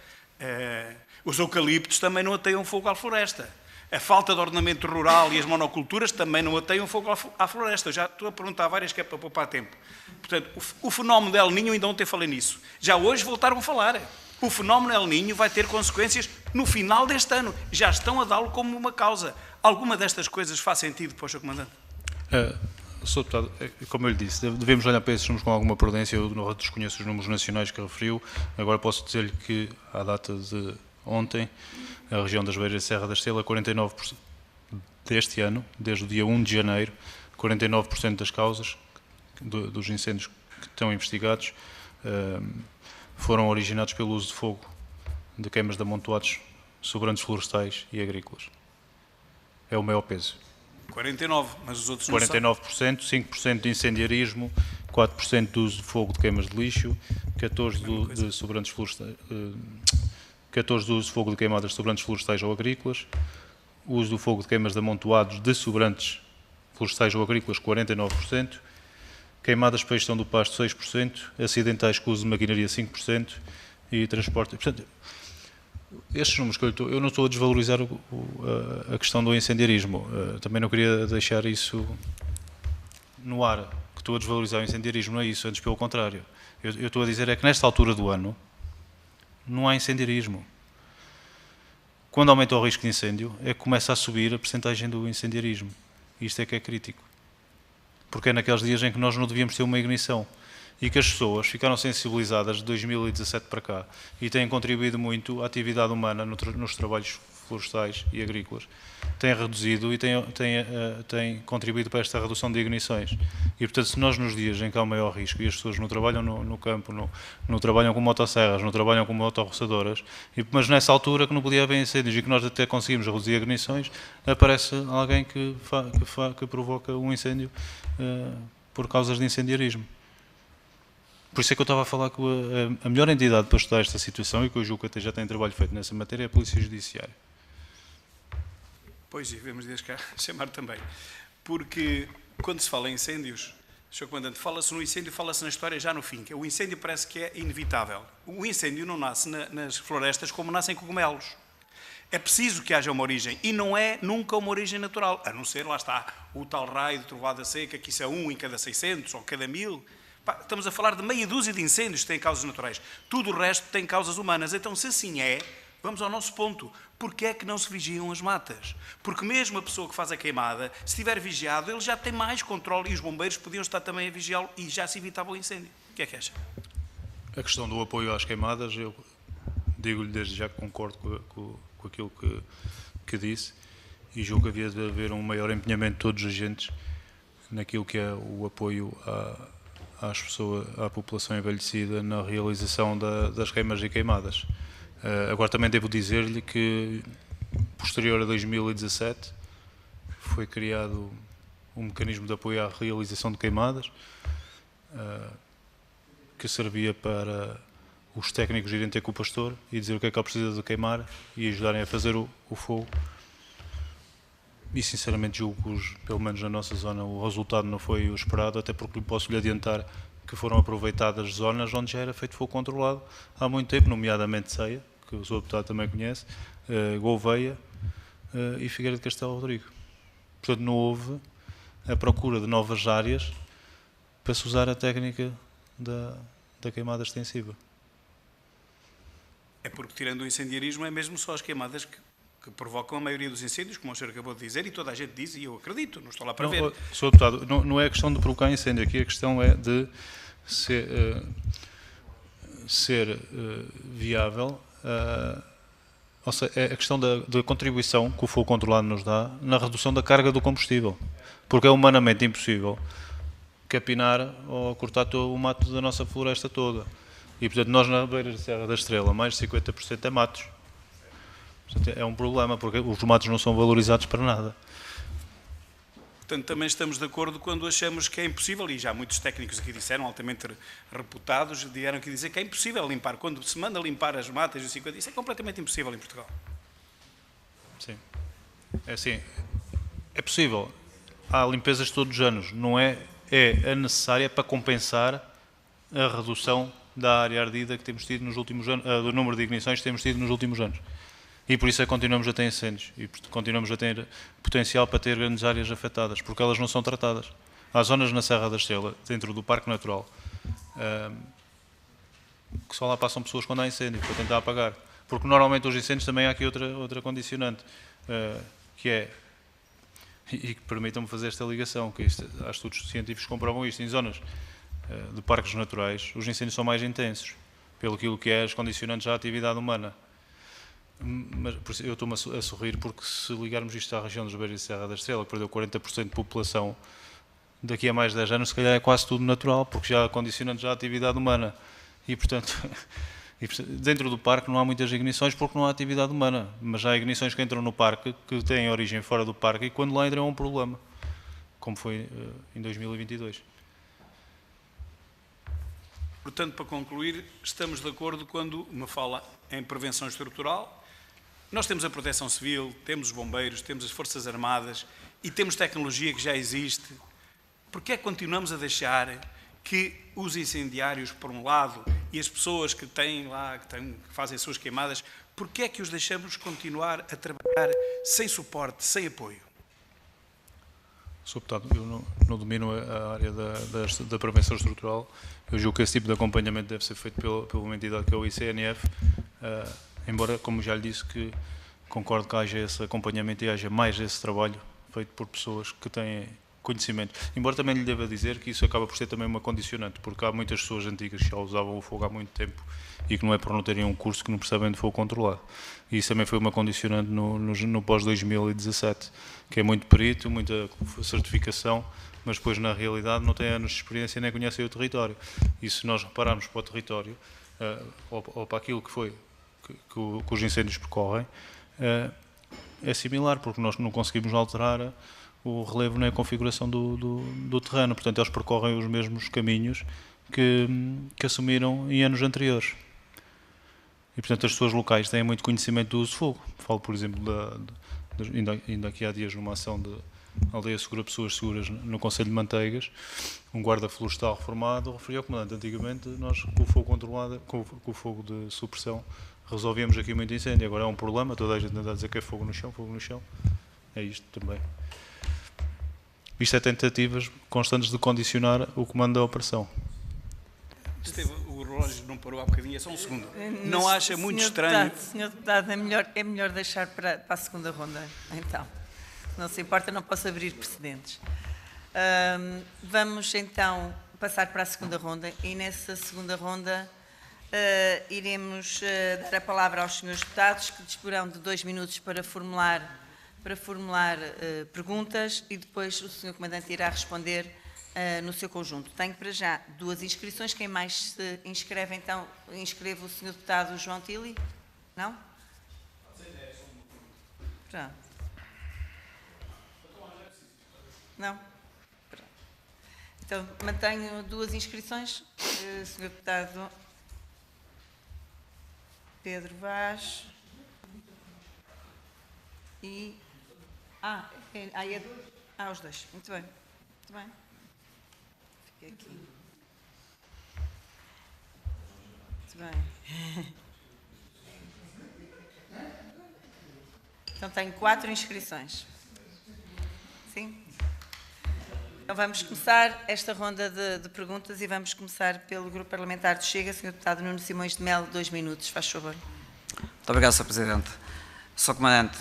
Os eucaliptos também não ateiam fogo à floresta. A falta de ordenamento rural e as monoculturas também não ateiam fogo à floresta. Eu já estou a perguntar várias que é para poupar tempo. Portanto, o fenómeno de El Niño, ainda ontem falei nisso. Já hoje voltaram a falar. O fenómeno El Niño vai ter consequências no final deste ano. Já estão a dá-lo como uma causa. Alguma destas coisas faz sentido para o Sr. Comandante? Sr. Deputado, como eu lhe disse, devemos olhar para esses números com alguma prudência. Eu não desconheço os números nacionais que referiu. Agora posso dizer-lhe que, à data de ontem, a região das Beiras e Serra da Estrela, 49% deste ano, desde o dia 1 de janeiro, 49% das causas dos incêndios que estão investigados foram originados pelo uso de fogo de queimas de amontoados sobrantes florestais e agrícolas. É o maior peso. 49, mas os outros não 49%, 5% de incendiarismo, 4% de uso de fogo de queimas de lixo, 14% de sobrantes florestais, 14% do uso de fogo de queimadas de sobrantes florestais ou agrícolas, o uso do fogo de queimas de amontoados de sobrantes florestais ou agrícolas, 49%, queimadas para a gestão do pasto, 6%, acidentais com uso de maquinaria, 5%, e transporte. Portanto, estes números que eu não estou a desvalorizar a questão do incendiarismo. Também não queria deixar isso no ar, que estou a desvalorizar o incendiarismo, não é isso, antes pelo contrário. Eu estou a dizer é que nesta altura do ano não há incendiarismo. Quando aumenta o risco de incêndio, é que começa a subir a percentagem do incendiarismo. Isto é que é crítico. Porque é naqueles dias em que nós não devíamos ter uma ignição. E que as pessoas ficaram sensibilizadas de 2017 para cá e têm contribuído muito à atividade humana nos trabalhos florestais e agrícolas. Tem reduzido e tem contribuído para esta redução de ignições. E, portanto, se nós nos dias em que há o maior risco e as pessoas não trabalham no campo, não trabalham com motosserras, não trabalham com motorroçadoras, mas nessa altura que não podia haver incêndios e que nós até conseguimos reduzir ignições, aparece alguém que provoca um incêndio por causas de incendiarismo. Por isso é que eu estava a falar que a melhor entidade para estudar esta situação, e que eu julgo que até já tem trabalho feito nessa matéria, é a Polícia Judiciária. Pois, e devemos chamar também. Porque quando se fala em incêndios, Sr. Comandante, fala-se no incêndio, fala-se na história já no fim. Que o incêndio parece que é inevitável. O incêndio não nasce nas florestas como nascem cogumelos. É preciso que haja uma origem, e não é nunca uma origem natural, a não ser, lá está, o tal raio de trovoada seca, que isso é 1 em cada 600 ou cada 1000. Estamos a falar de meia dúzia de incêndios que têm causas naturais. Tudo o resto tem causas humanas. Então, se assim é, vamos ao nosso ponto. Porquê é que não se vigiam as matas? Porque mesmo a pessoa que faz a queimada, se estiver vigiado, ele já tem mais controle e os bombeiros podiam estar também a vigiá-lo e já se evitava o incêndio. O que é que acha? A questão do apoio às queimadas, eu digo-lhe desde já que concordo com aquilo que disse e julgo que havia de haver um maior empenhamento de todos os agentes naquilo que é o apoio à população envelhecida na realização das queimas e queimadas. Agora também devo dizer-lhe que, posterior a 2017, foi criado um mecanismo de apoio à realização de queimadas, que servia para os técnicos irem ter com o pastor e dizer o que é que ele precisa de queimar e ajudarem a fazer o fogo. E sinceramente julgo que, pelo menos na nossa zona, o resultado não foi o esperado, até porque posso lhe adiantar que foram aproveitadas zonas onde já era feito fogo controlado há muito tempo, nomeadamente Ceia, que o Sr. Deputado também conhece, Gouveia e Figueira de Castelo Rodrigo. Portanto, não houve a procura de novas áreas para se usar a técnica da queimada extensiva. É porque, tirando o incendiarismo, é mesmo só as queimadas que provocam a maioria dos incêndios, como o senhor acabou de dizer, e toda a gente diz, e eu acredito, não estou lá para ver. Sr. Deputado, não é a questão de provocar incêndio, aqui a questão é de ser viável, ou seja, é a questão da contribuição que o fogo controlado nos dá na redução da carga do combustível, porque é humanamente impossível capinar ou cortar todo o mato da nossa floresta toda. E, portanto, nós na beira da Serra da Estrela, mais de 50% é matos. Portanto, é um problema, porque os matos não são valorizados para nada. Portanto, também estamos de acordo quando achamos que é impossível, e já muitos técnicos aqui disseram, altamente reputados, vieram aqui dizer que é impossível limpar. Quando se manda limpar as matas, isso é completamente impossível em Portugal. Sim. É assim, é possível. Há limpezas todos os anos, não é a necessária para compensar a redução da área ardida que temos tido nos últimos anos, do número de ignições que temos tido nos últimos anos. E por isso é que continuamos a ter incêndios e continuamos a ter potencial para ter grandes áreas afetadas, porque elas não são tratadas. Há zonas na Serra da Estrela, dentro do Parque Natural, que só lá passam pessoas quando há incêndio, para tentar apagar. Porque normalmente os incêndios também há aqui outra condicionante, que é, e que permitam-me fazer esta ligação, que há estudos científicos que comprovam isto, em zonas de parques naturais, os incêndios são mais intensos, pelo que é as condicionantes à atividade humana. Mas eu estou-me a sorrir porque se ligarmos isto à região dos Beiras e Serra da Estrela, que perdeu 40% de população, daqui a mais de 10 anos, se calhar é quase tudo natural, porque já há condicionantes à atividade humana. E, portanto, dentro do parque não há muitas ignições porque não há atividade humana, mas há ignições que entram no parque, que têm origem fora do parque, e quando lá entram é um problema, como foi em 2022. Portanto, para concluir, estamos de acordo quando me fala em prevenção estrutural. Nós temos a Proteção Civil, temos os bombeiros, temos as Forças Armadas e temos tecnologia que já existe. Por que é que continuamos a deixar que os incendiários, por um lado, e as pessoas que têm lá, que fazem as suas queimadas, por que é que os deixamos continuar a trabalhar sem suporte, sem apoio? Sr. Deputado, eu não domino a área da prevenção estrutural. Eu julgo que esse tipo de acompanhamento deve ser feito pela uma entidade que é o ICNF, embora, como já lhe disse, que concordo que haja esse acompanhamento e haja mais esse trabalho feito por pessoas que têm conhecimento. Embora também lhe deva dizer que isso acaba por ser também uma condicionante, porque há muitas pessoas antigas que já usavam o fogo há muito tempo e que não é por não terem um curso que não percebem de fogo controlado. E isso também foi uma condicionante no pós-2017, que é muito perito, muita certificação, mas depois na realidade não têm anos de experiência nem conhecem o território. E se nós repararmos para o território, ou para aquilo que os incêndios percorrem, é similar, porque nós não conseguimos alterar o relevo nem a configuração do terreno. Portanto, eles percorrem os mesmos caminhos que assumiram em anos anteriores. E, portanto, as pessoas locais têm muito conhecimento do uso de fogo. Falo, por exemplo, ainda aqui há dias numa ação de Aldeia Segura Pessoas Seguras no Concelho de Manteigas, um guarda florestal reformado referiu ao comandante: antigamente nós com o fogo controlado, com o fogo de supressão, resolvíamos aqui muito incêndio. Agora é um problema, toda a gente anda a dizer que é fogo no chão. É isto também. Isto é tentativas constantes de condicionar o comando da operação. O relógio não parou há bocadinho, é só um segundo. Não acha muito estranho? Senhor Deputado, é melhor deixar para a segunda ronda, então. Não se importa, não posso abrir precedentes. Vamos então passar para a segunda ronda e nessa segunda ronda iremos dar a palavra aos senhores deputados, que disporão de 2 minutos para formular perguntas, e depois o senhor comandante irá responder no seu conjunto. Tenho para já 2 inscrições. Quem mais se inscreve, então, inscreve o Sr. Deputado João Tili? Não? Pronto. Não? Pronto. Então, mantenho 2 inscrições. Sr. Deputado Pedro Vaz e... os 2. Muito bem. Muito bem. Fiquei aqui. Muito bem. Então, tenho 4 inscrições. Sim? Então, vamos começar esta ronda de perguntas e vamos começar pelo Grupo Parlamentar do Chega. Sr. Deputado Nuno Simões de Melo, 2 minutos, faz favor. Muito obrigado, Sr. Presidente. Sr. Comandante,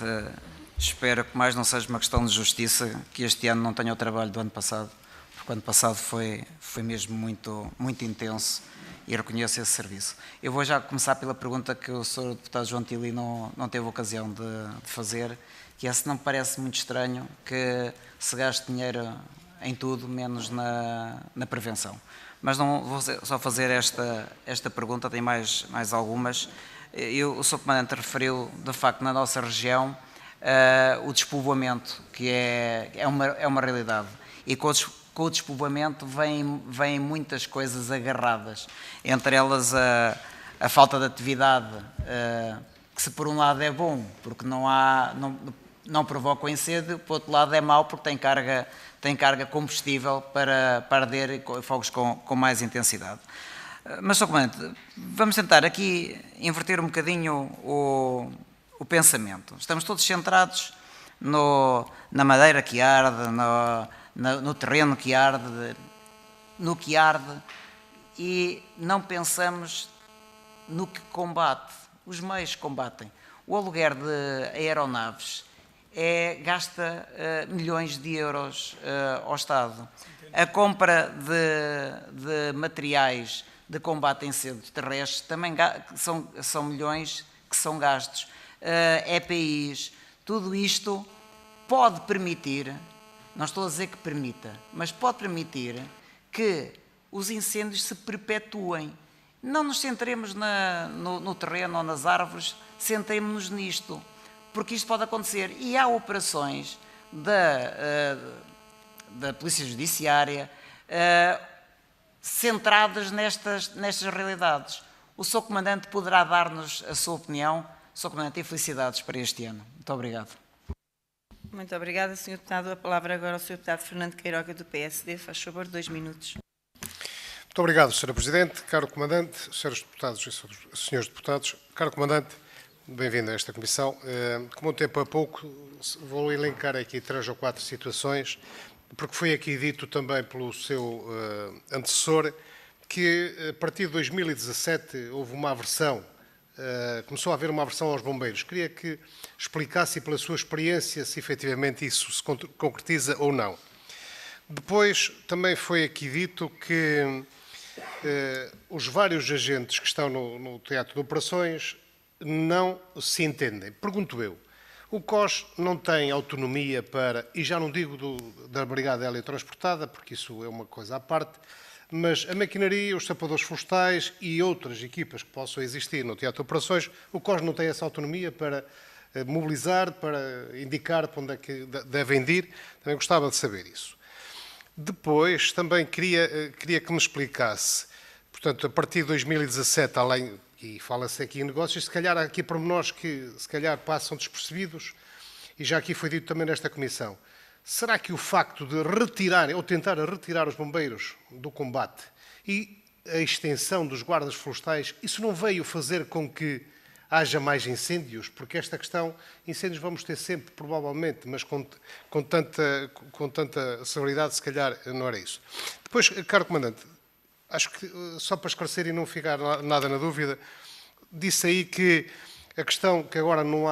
espero que mais não seja uma questão de justiça que este ano não tenha o trabalho do ano passado, porque o ano passado foi mesmo muito intenso e reconheço esse serviço. Eu vou já começar pela pergunta que o Sr. Deputado João Tili não teve ocasião de fazer, que é se não me parece muito estranho que se gaste dinheiro em tudo, menos na prevenção. Mas não vou só fazer esta pergunta, tem mais algumas. O Sr. Comandante referiu, de facto, na nossa região, o despovoamento, que é uma realidade. E com o despovoamento vêm muitas coisas agarradas, entre elas a falta de atividade, que se por um lado é bom, porque não provoca o incêndio, por outro lado é mau, porque tem carga combustível para arder fogos com mais intensidade. Mas, Sr. Comandante, vamos tentar aqui inverter um bocadinho o pensamento. Estamos todos centrados na madeira que arde, no terreno que arde, no que arde, e não pensamos no que combate, os meios que combatem. O aluguer de aeronaves gasta milhões de euros ao Estado. A compra de materiais de combate a incêndios terrestres também são milhões que são gastos. EPIs, tudo isto pode permitir, não estou a dizer que permita, mas pode permitir que os incêndios se perpetuem. Não nos centremos no terreno ou nas árvores, centremos-nos nisto, porque isto pode acontecer. E há operações da Polícia Judiciária centradas nestas realidades. O Sr. Comandante poderá dar-nos a sua opinião. Sr. Comandante, e felicidades para este ano. Muito obrigado. Muito obrigada, Sr. Deputado. A palavra agora ao Sr. Deputado Fernando Queiroga, do PSD. Faz favor, 2 minutos. Muito obrigado, Sra. Presidente, caro Comandante, Srs. Deputados e Srs. Deputados. Caro Comandante, bem-vindo a esta Comissão. Como o tempo é pouco, vou elencar aqui 3 ou 4 situações, porque foi aqui dito também pelo seu antecessor que a partir de 2017 houve uma aversão, começou a haver uma aversão aos bombeiros. Queria que explicasse pela sua experiência se efetivamente isso se concretiza ou não. Depois também foi aqui dito que os vários agentes que estão no teatro de operações não se entendem. Pergunto eu, o COS não tem autonomia para, e já não digo da Brigada Aérea Transportada, porque isso é uma coisa à parte, mas a maquinaria, os sapadores florestais e outras equipas que possam existir no teatro de operações, o COS não tem essa autonomia para mobilizar, para indicar para onde é que devem ir. Também gostava de saber isso. Depois, também queria que me explicasse, portanto, a partir de 2017, além, e fala-se aqui em negócios, se calhar há aqui pormenores que se calhar passam despercebidos, e já aqui foi dito também nesta Comissão. Será que o facto de retirar, ou tentar retirar os bombeiros do combate e a extensão dos guardas florestais, isso não veio fazer com que haja mais incêndios? Porque esta questão, incêndios vamos ter sempre, provavelmente, mas com tanta celeridade, se calhar, não era isso. Depois, caro Comandante, acho que, só para esclarecer e não ficar nada na dúvida, disse aí que a questão que agora não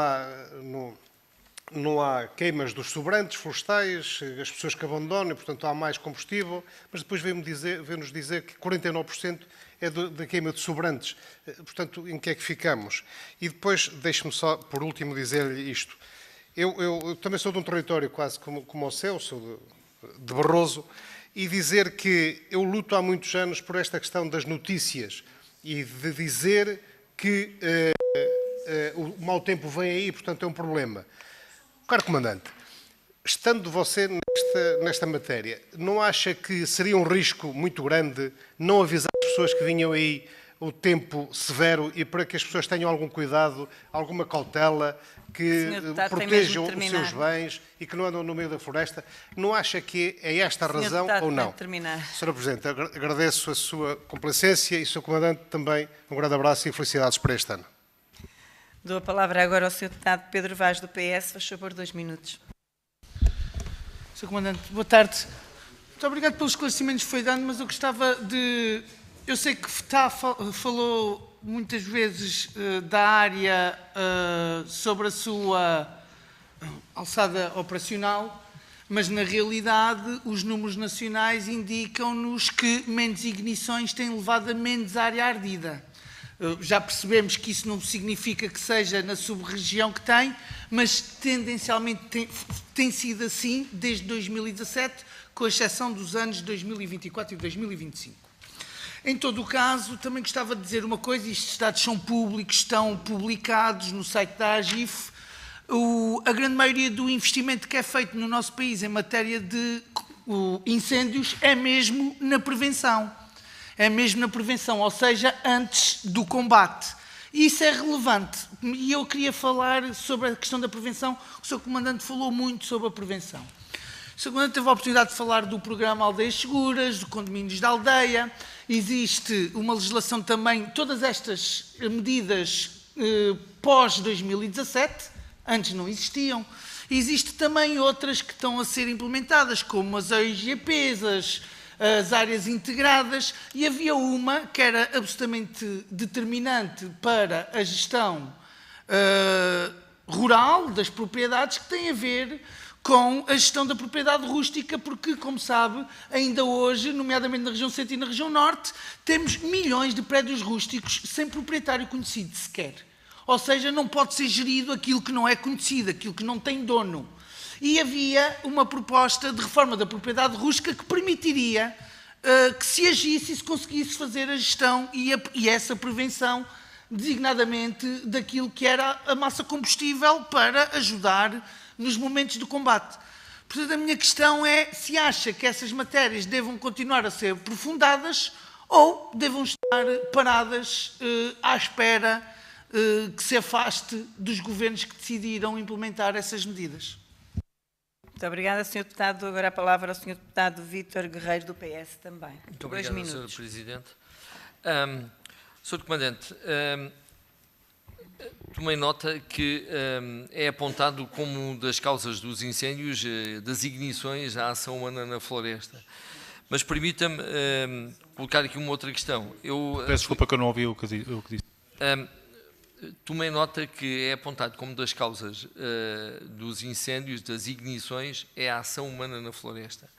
há queimas dos sobrantes florestais, as pessoas que abandonam, portanto há mais combustível, mas depois veio-nos dizer que 49% é da queima de sobrantes. Portanto, em que é que ficamos? E depois, deixe-me só, por último, dizer-lhe isto. Eu também sou de um território quase como o seu, sou de Barroso, e dizer que eu luto há muitos anos por esta questão das notícias e de dizer que o mau tempo vem aí e, portanto, é um problema. Caro Comandante, estando você nesta matéria, não acha que seria um risco muito grande não avisar as pessoas que vinham aí o tempo severo e para que as pessoas tenham algum cuidado, alguma cautela, que protejam os seus bens e que não andam no meio da floresta? Não acha que é esta a razão ou não? Sra. Presidente, agradeço a sua complacência e, Sr. Comandante, também um grande abraço e felicidades para este ano. Dou a palavra agora ao Sr. Deputado Pedro Vaz, do PS. Faz favor, 2 minutos. Sr. Comandante, boa tarde. Muito obrigado pelos esclarecimentos que foi dando, mas eu gostava de... Eu sei que falou muitas vezes da área sobre a sua alçada operacional, mas na realidade os números nacionais indicam-nos que menos ignições têm levado a menos área ardida. Já percebemos que isso não significa que seja na sub-região que tem, mas tendencialmente tem sido assim desde 2017, com exceção dos anos 2024 e 2025. Em todo o caso, também gostava de dizer uma coisa, estes dados são públicos, estão publicados no site da AGIF. A grande maioria do investimento que é feito no nosso país em matéria de incêndios é mesmo na prevenção. É mesmo na prevenção, ou seja, antes do combate. E isso é relevante. E eu queria falar sobre a questão da prevenção. O Sr. Comandante falou muito sobre a prevenção. O Sr. Comandante teve a oportunidade de falar do programa Aldeias Seguras, do Condomínios da Aldeia. Existe uma legislação também, todas estas medidas pós-2017, antes não existiam. Existe também outras que estão a ser implementadas, como as OIGPs, as áreas integradas, e havia uma que era absolutamente determinante para a gestão rural das propriedades, que tem a ver com a gestão da propriedade rústica, porque, como sabe, ainda hoje, nomeadamente na região centro e na região norte, temos milhões de prédios rústicos sem proprietário conhecido sequer. Ou seja, não pode ser gerido aquilo que não é conhecido, aquilo que não tem dono. E havia uma proposta de reforma da propriedade rústica que permitiria que se agisse e se conseguisse fazer a gestão e essa prevenção, designadamente daquilo que era a massa combustível, para ajudar nos momentos de combate. Portanto, a minha questão é se acha que essas matérias devam continuar a ser aprofundadas ou devam estar paradas à espera que se afaste dos governos que decidiram implementar essas medidas. Muito obrigada, Sr. Deputado. Agora a palavra ao Sr. Deputado Vítor Guerreiro, do PS, também. Muito obrigado, 2 minutos. Sr. Presidente. Sr. Comandante, tomei nota que é apontado como uma das causas dos incêndios, das ignições, a ação humana na floresta. Mas permita-me colocar aqui uma outra questão. Peço desculpa que eu não ouvi o que disse. Tomei nota que é apontado como das causas dos incêndios, das ignições, é a ação humana na floresta.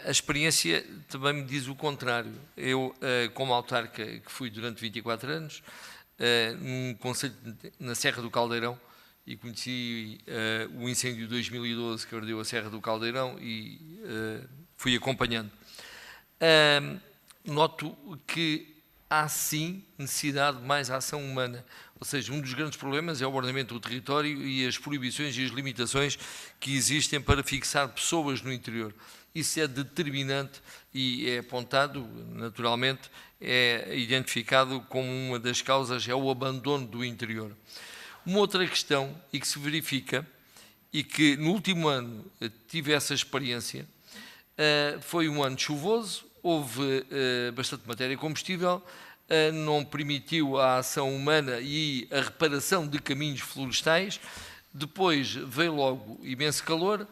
A experiência também me diz o contrário. Eu, como autarca, que fui durante 24 anos, num concelho na Serra do Caldeirão, e conheci o incêndio de 2012 que ardeu a Serra do Caldeirão e fui acompanhando. Noto que há sim necessidade de mais ação humana, ou seja, um dos grandes problemas é o ordenamento do território e as proibições e as limitações que existem para fixar pessoas no interior. Isso é determinante e é apontado, naturalmente, é identificado como uma das causas, é o abandono do interior. Uma outra questão, e que se verifica, e que no último ano tive essa experiência, foi um ano chuvoso, houve bastante matéria combustível, não permitiu a ação humana e a reparação de caminhos florestais, depois veio logo imenso calor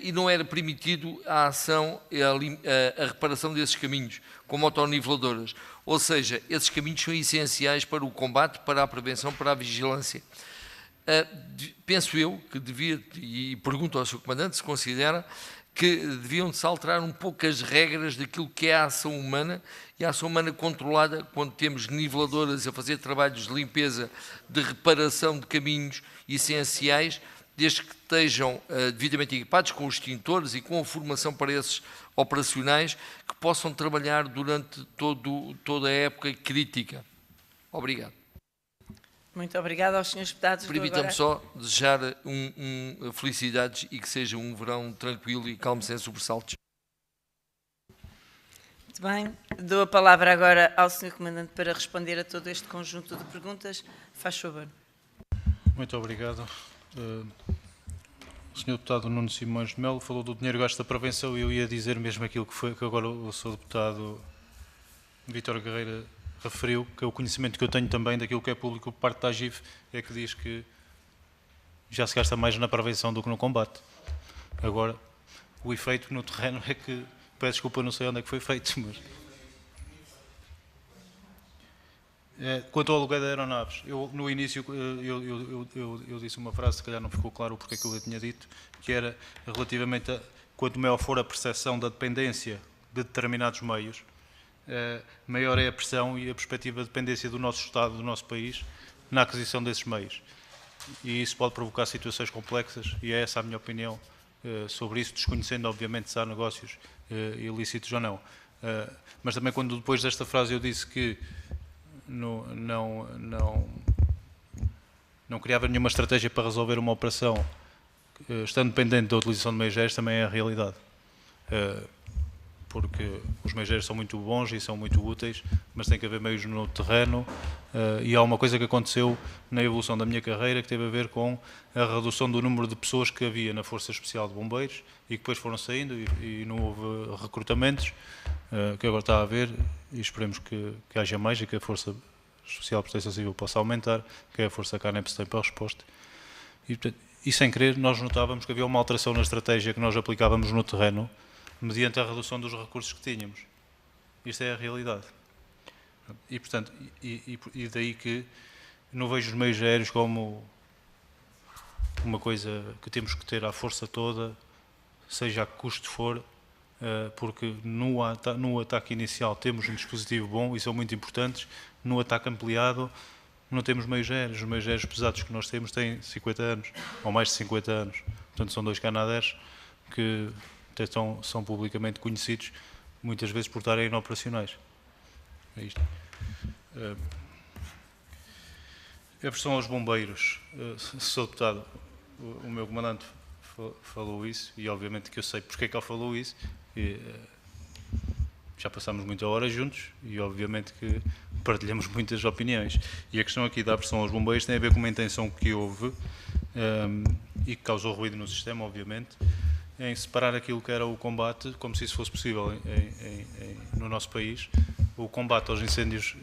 e não era permitido a ação, a reparação desses caminhos com motoniveladoras. Ou seja, esses caminhos são essenciais para o combate, para a prevenção, para a vigilância. Penso eu que devia, e pergunto ao Sr. Comandante se considera, que deviam se alterar um pouco as regras daquilo que é a ação humana e a ação humana controlada quando temos niveladoras a fazer trabalhos de limpeza, de reparação de caminhos essenciais, desde que estejam devidamente equipados com os extintores e com a formação para esses operacionais que possam trabalhar durante toda a época crítica. Obrigado. Muito obrigada aos senhores deputados. Permitam-me só desejar felicidades e que seja um verão tranquilo e calmo, sem sobressaltos. Muito bem. Dou a palavra agora ao Sr. Comandante para responder a todo este conjunto de perguntas. Faz favor. Muito obrigado. O Sr. Deputado Nuno Simões de Melo falou do dinheiro gasto da prevenção e eu ia dizer mesmo aquilo que agora o Sr. Deputado Vítor Guerreiro referiu, que é o conhecimento que eu tenho também daquilo que é público por parte da AGIV, é que diz que já se gasta mais na prevenção do que no combate. Agora, o efeito no terreno é que, peço desculpa, não sei onde é que foi feito, mas... Quanto ao aluguel de aeronaves, eu no início eu disse uma frase, se calhar não ficou claro o porquê que eu tinha dito, que era relativamente a quanto maior for a percepção da dependência de determinados meios, maior é a pressão e a perspectiva de dependência do nosso Estado, do nosso país, na aquisição desses meios. E isso pode provocar situações complexas e é essa a minha opinião sobre isso, desconhecendo obviamente se há negócios ilícitos ou não. Mas também quando depois desta frase eu disse que não criava nenhuma estratégia para resolver uma operação estando dependente da utilização de meios aéreos, também é a realidade. Porque os meios aéreos são muito bons e são muito úteis, mas tem que haver meios no terreno e há uma coisa que aconteceu na evolução da minha carreira que teve a ver com a redução do número de pessoas que havia na Força Especial de Bombeiros e que depois foram saindo e não houve recrutamentos, que agora está a haver e esperemos que haja mais e que a Força Especial de Proteção Civil possa aumentar, que a Força CANEPS tem para a resposta. E sem querer nós notávamos que havia uma alteração na estratégia que nós aplicávamos no terreno mediante a redução dos recursos que tínhamos. Isto é a realidade. E, portanto, e daí que não vejo os meios aéreos como uma coisa que temos que ter à força toda, seja a que custo for, porque no ataque inicial temos um dispositivo bom e são muito importantes, no ataque ampliado não temos meios aéreos. Os meios aéreos pesados que nós temos têm 50 anos, ou mais de 50 anos. Portanto, são 2 Canadairs que são publicamente conhecidos, muitas vezes por estarem inoperacionais. É isto. A versão aos bombeiros, Sr. Deputado, o meu comandante falou isso, e obviamente que eu sei porque é que ele falou isso, já passámos muita hora juntos, e obviamente que partilhamos muitas opiniões. E a questão aqui da versão aos bombeiros tem a ver com uma intenção que houve, e que causou ruído no sistema, obviamente, em separar aquilo que era o combate, como se isso fosse possível no nosso país, o combate aos incêndios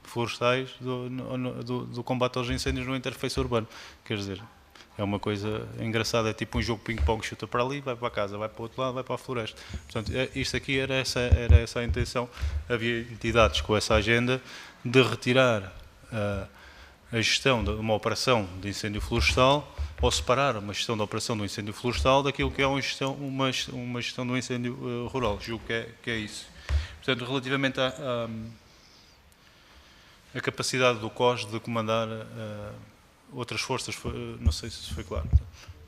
florestais do combate aos incêndios no interface urbano. Quer dizer, é uma coisa engraçada, é tipo um jogo ping-pong, chuta para ali, vai para casa, vai para o outro lado, vai para a floresta. Portanto, isto aqui era essa a intenção. Havia entidades com essa agenda de retirar a gestão de uma operação de incêndio florestal, ou separar uma gestão da operação do incêndio florestal daquilo que é uma gestão do incêndio rural. Julgo que é isso. Portanto, relativamente à capacidade do COS de comandar outras forças, não sei se foi claro.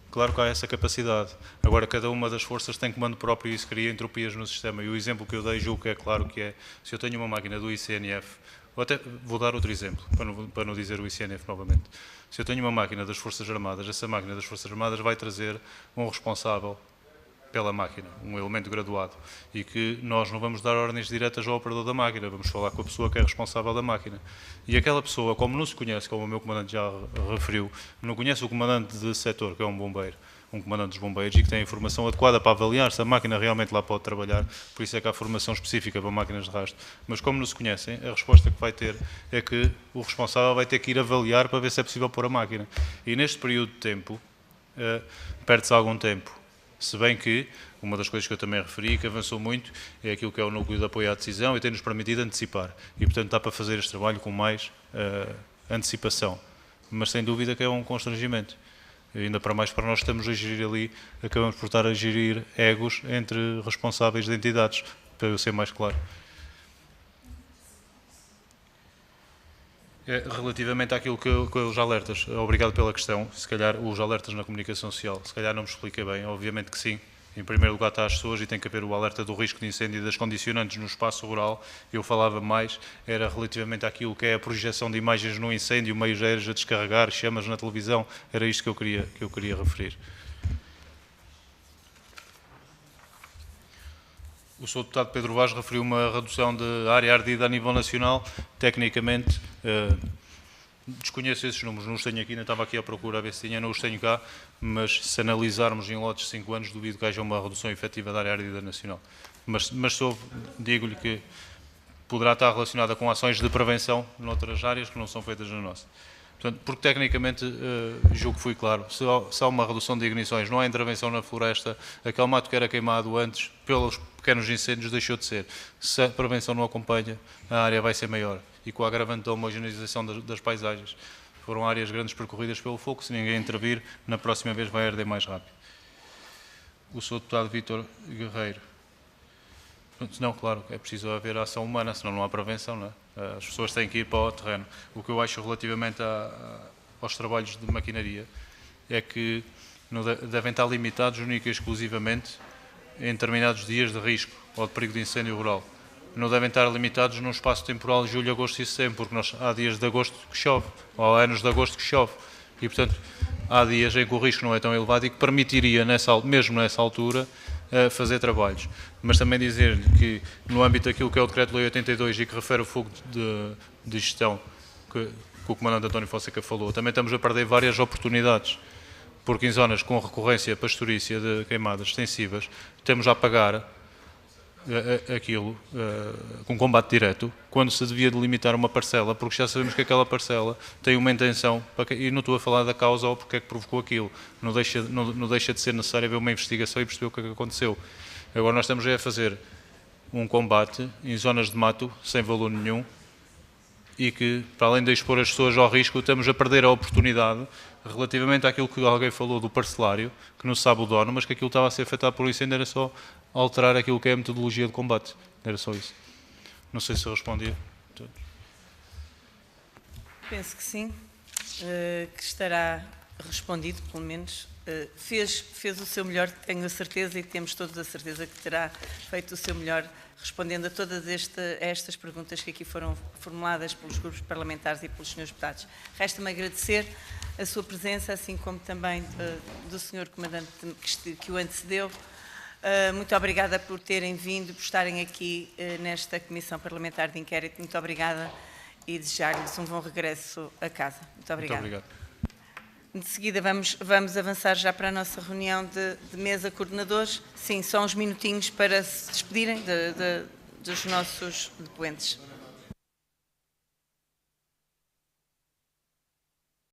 Claro que há essa capacidade. Agora, cada uma das forças tem comando próprio e isso cria entropias no sistema. E o exemplo que eu dei, julgo que é claro que é, se eu tenho uma máquina do ICNF, ou até vou dar outro exemplo, para não dizer o ICNF novamente. Se eu tenho uma máquina das Forças Armadas, essa máquina das Forças Armadas vai trazer um responsável pela máquina, um elemento graduado, e que nós não vamos dar ordens diretas ao operador da máquina, vamos falar com a pessoa que é responsável da máquina. E aquela pessoa, como não se conhece, como o meu comandante já referiu, não conhece o comandante de setor, que é um bombeiro, um comandante dos bombeiros, e que tem a informação adequada para avaliar se a máquina realmente lá pode trabalhar, por isso é que há formação específica para máquinas de rastro. Mas como não se conhecem, a resposta que vai ter é que o responsável vai ter que ir avaliar para ver se é possível pôr a máquina. E neste período de tempo, perde-se algum tempo. Se bem que, uma das coisas que eu também referi, que avançou muito, é aquilo que é o núcleo de apoio à decisão e tem-nos permitido antecipar. E, portanto, dá para fazer este trabalho com mais antecipação. Mas, sem dúvida, que é um constrangimento. E ainda para mais para nós estamos a gerir ali, acabamos por estar a gerir egos entre responsáveis de entidades, para eu ser mais claro. Relativamente àquilo que os alertas, obrigado pela questão, se calhar os alertas na comunicação social, se calhar não me expliquei bem, obviamente que sim, em primeiro lugar está as pessoas e tem que haver o alerta do risco de incêndio e das condicionantes no espaço rural. Eu falava mais, era relativamente àquilo que é a projeção de imagens no incêndio, meios aéreos a descarregar, chamas na televisão, era isto que eu queria referir. O Sr. Deputado Pedro Vaz referiu uma redução de área ardida a nível nacional. Tecnicamente, desconheço esses números, não os tenho aqui, ainda estava aqui à procura a ver se tinha, não os tenho cá, mas se analisarmos em lotes de 5 anos, duvido que haja uma redução efetiva da área ardida nacional. Mas digo-lhe que poderá estar relacionada com ações de prevenção noutras áreas que não são feitas na nossa. Portanto, porque tecnicamente, julgo que fui claro, se há uma redução de ignições, não há intervenção na floresta, aquele mato que era queimado antes, pelos pequenos incêndios, deixou de ser. Se a prevenção não acompanha, a área vai ser maior. E com o agravante da homogeneização das paisagens. Foram áreas grandes percorridas pelo fogo, se ninguém intervir, na próxima vez vai arder mais rápido. O Sr. Deputado Vítor Guerreiro. Não, claro, é preciso haver ação humana, senão não há prevenção, não é? As pessoas têm que ir para o terreno. O que eu acho relativamente aos trabalhos de maquinaria é que não devem estar limitados única e exclusivamente em determinados dias de risco ou de perigo de incêndio rural. Não devem estar limitados num espaço temporal de julho, agosto e setembro, porque há dias de agosto que chove, ou há anos de agosto que chove. E, portanto, há dias em que o risco não é tão elevado e que permitiria, mesmo nessa altura, fazer trabalhos. Mas também dizer-lhe que, no âmbito daquilo que é o Decreto-Lei 82 e que refere o fogo de gestão, que o Comandante António Fonseca falou, também estamos a perder várias oportunidades, porque em zonas com recorrência pastorícia de queimadas extensivas, temos a pagar aquilo com combate direto, quando se devia delimitar uma parcela, porque já sabemos que aquela parcela tem uma intenção, e não estou a falar da causa ou porque é que provocou aquilo, não deixa de ser necessário haver uma investigação e perceber o que é que aconteceu. Agora nós estamos a fazer um combate em zonas de mato, sem valor nenhum, e que, para além de expor as pessoas ao risco, estamos a perder a oportunidade relativamente àquilo que alguém falou do parcelário, que não se sabe o dono, mas que aquilo estava a ser afetado por incêndio, era só alterar aquilo que é a metodologia de combate. Era só isso. Não sei se eu respondi. Penso que sim, que estará respondido, pelo menos. Fez o seu melhor, tenho a certeza, e temos todos a certeza que terá feito o seu melhor, respondendo a todas estas perguntas que aqui foram formuladas pelos grupos parlamentares e pelos senhores deputados. Resta-me agradecer a sua presença, assim como também do senhor comandante que o antecedeu. Muito obrigada por terem vindo, por estarem aqui nesta Comissão Parlamentar de Inquérito. Muito obrigada e desejar-lhes um bom regresso a casa. Muito obrigada. Muito obrigado. De seguida vamos avançar já para a nossa reunião de mesa coordenadores. Sim, só uns minutinhos para se despedirem dos nossos depoentes.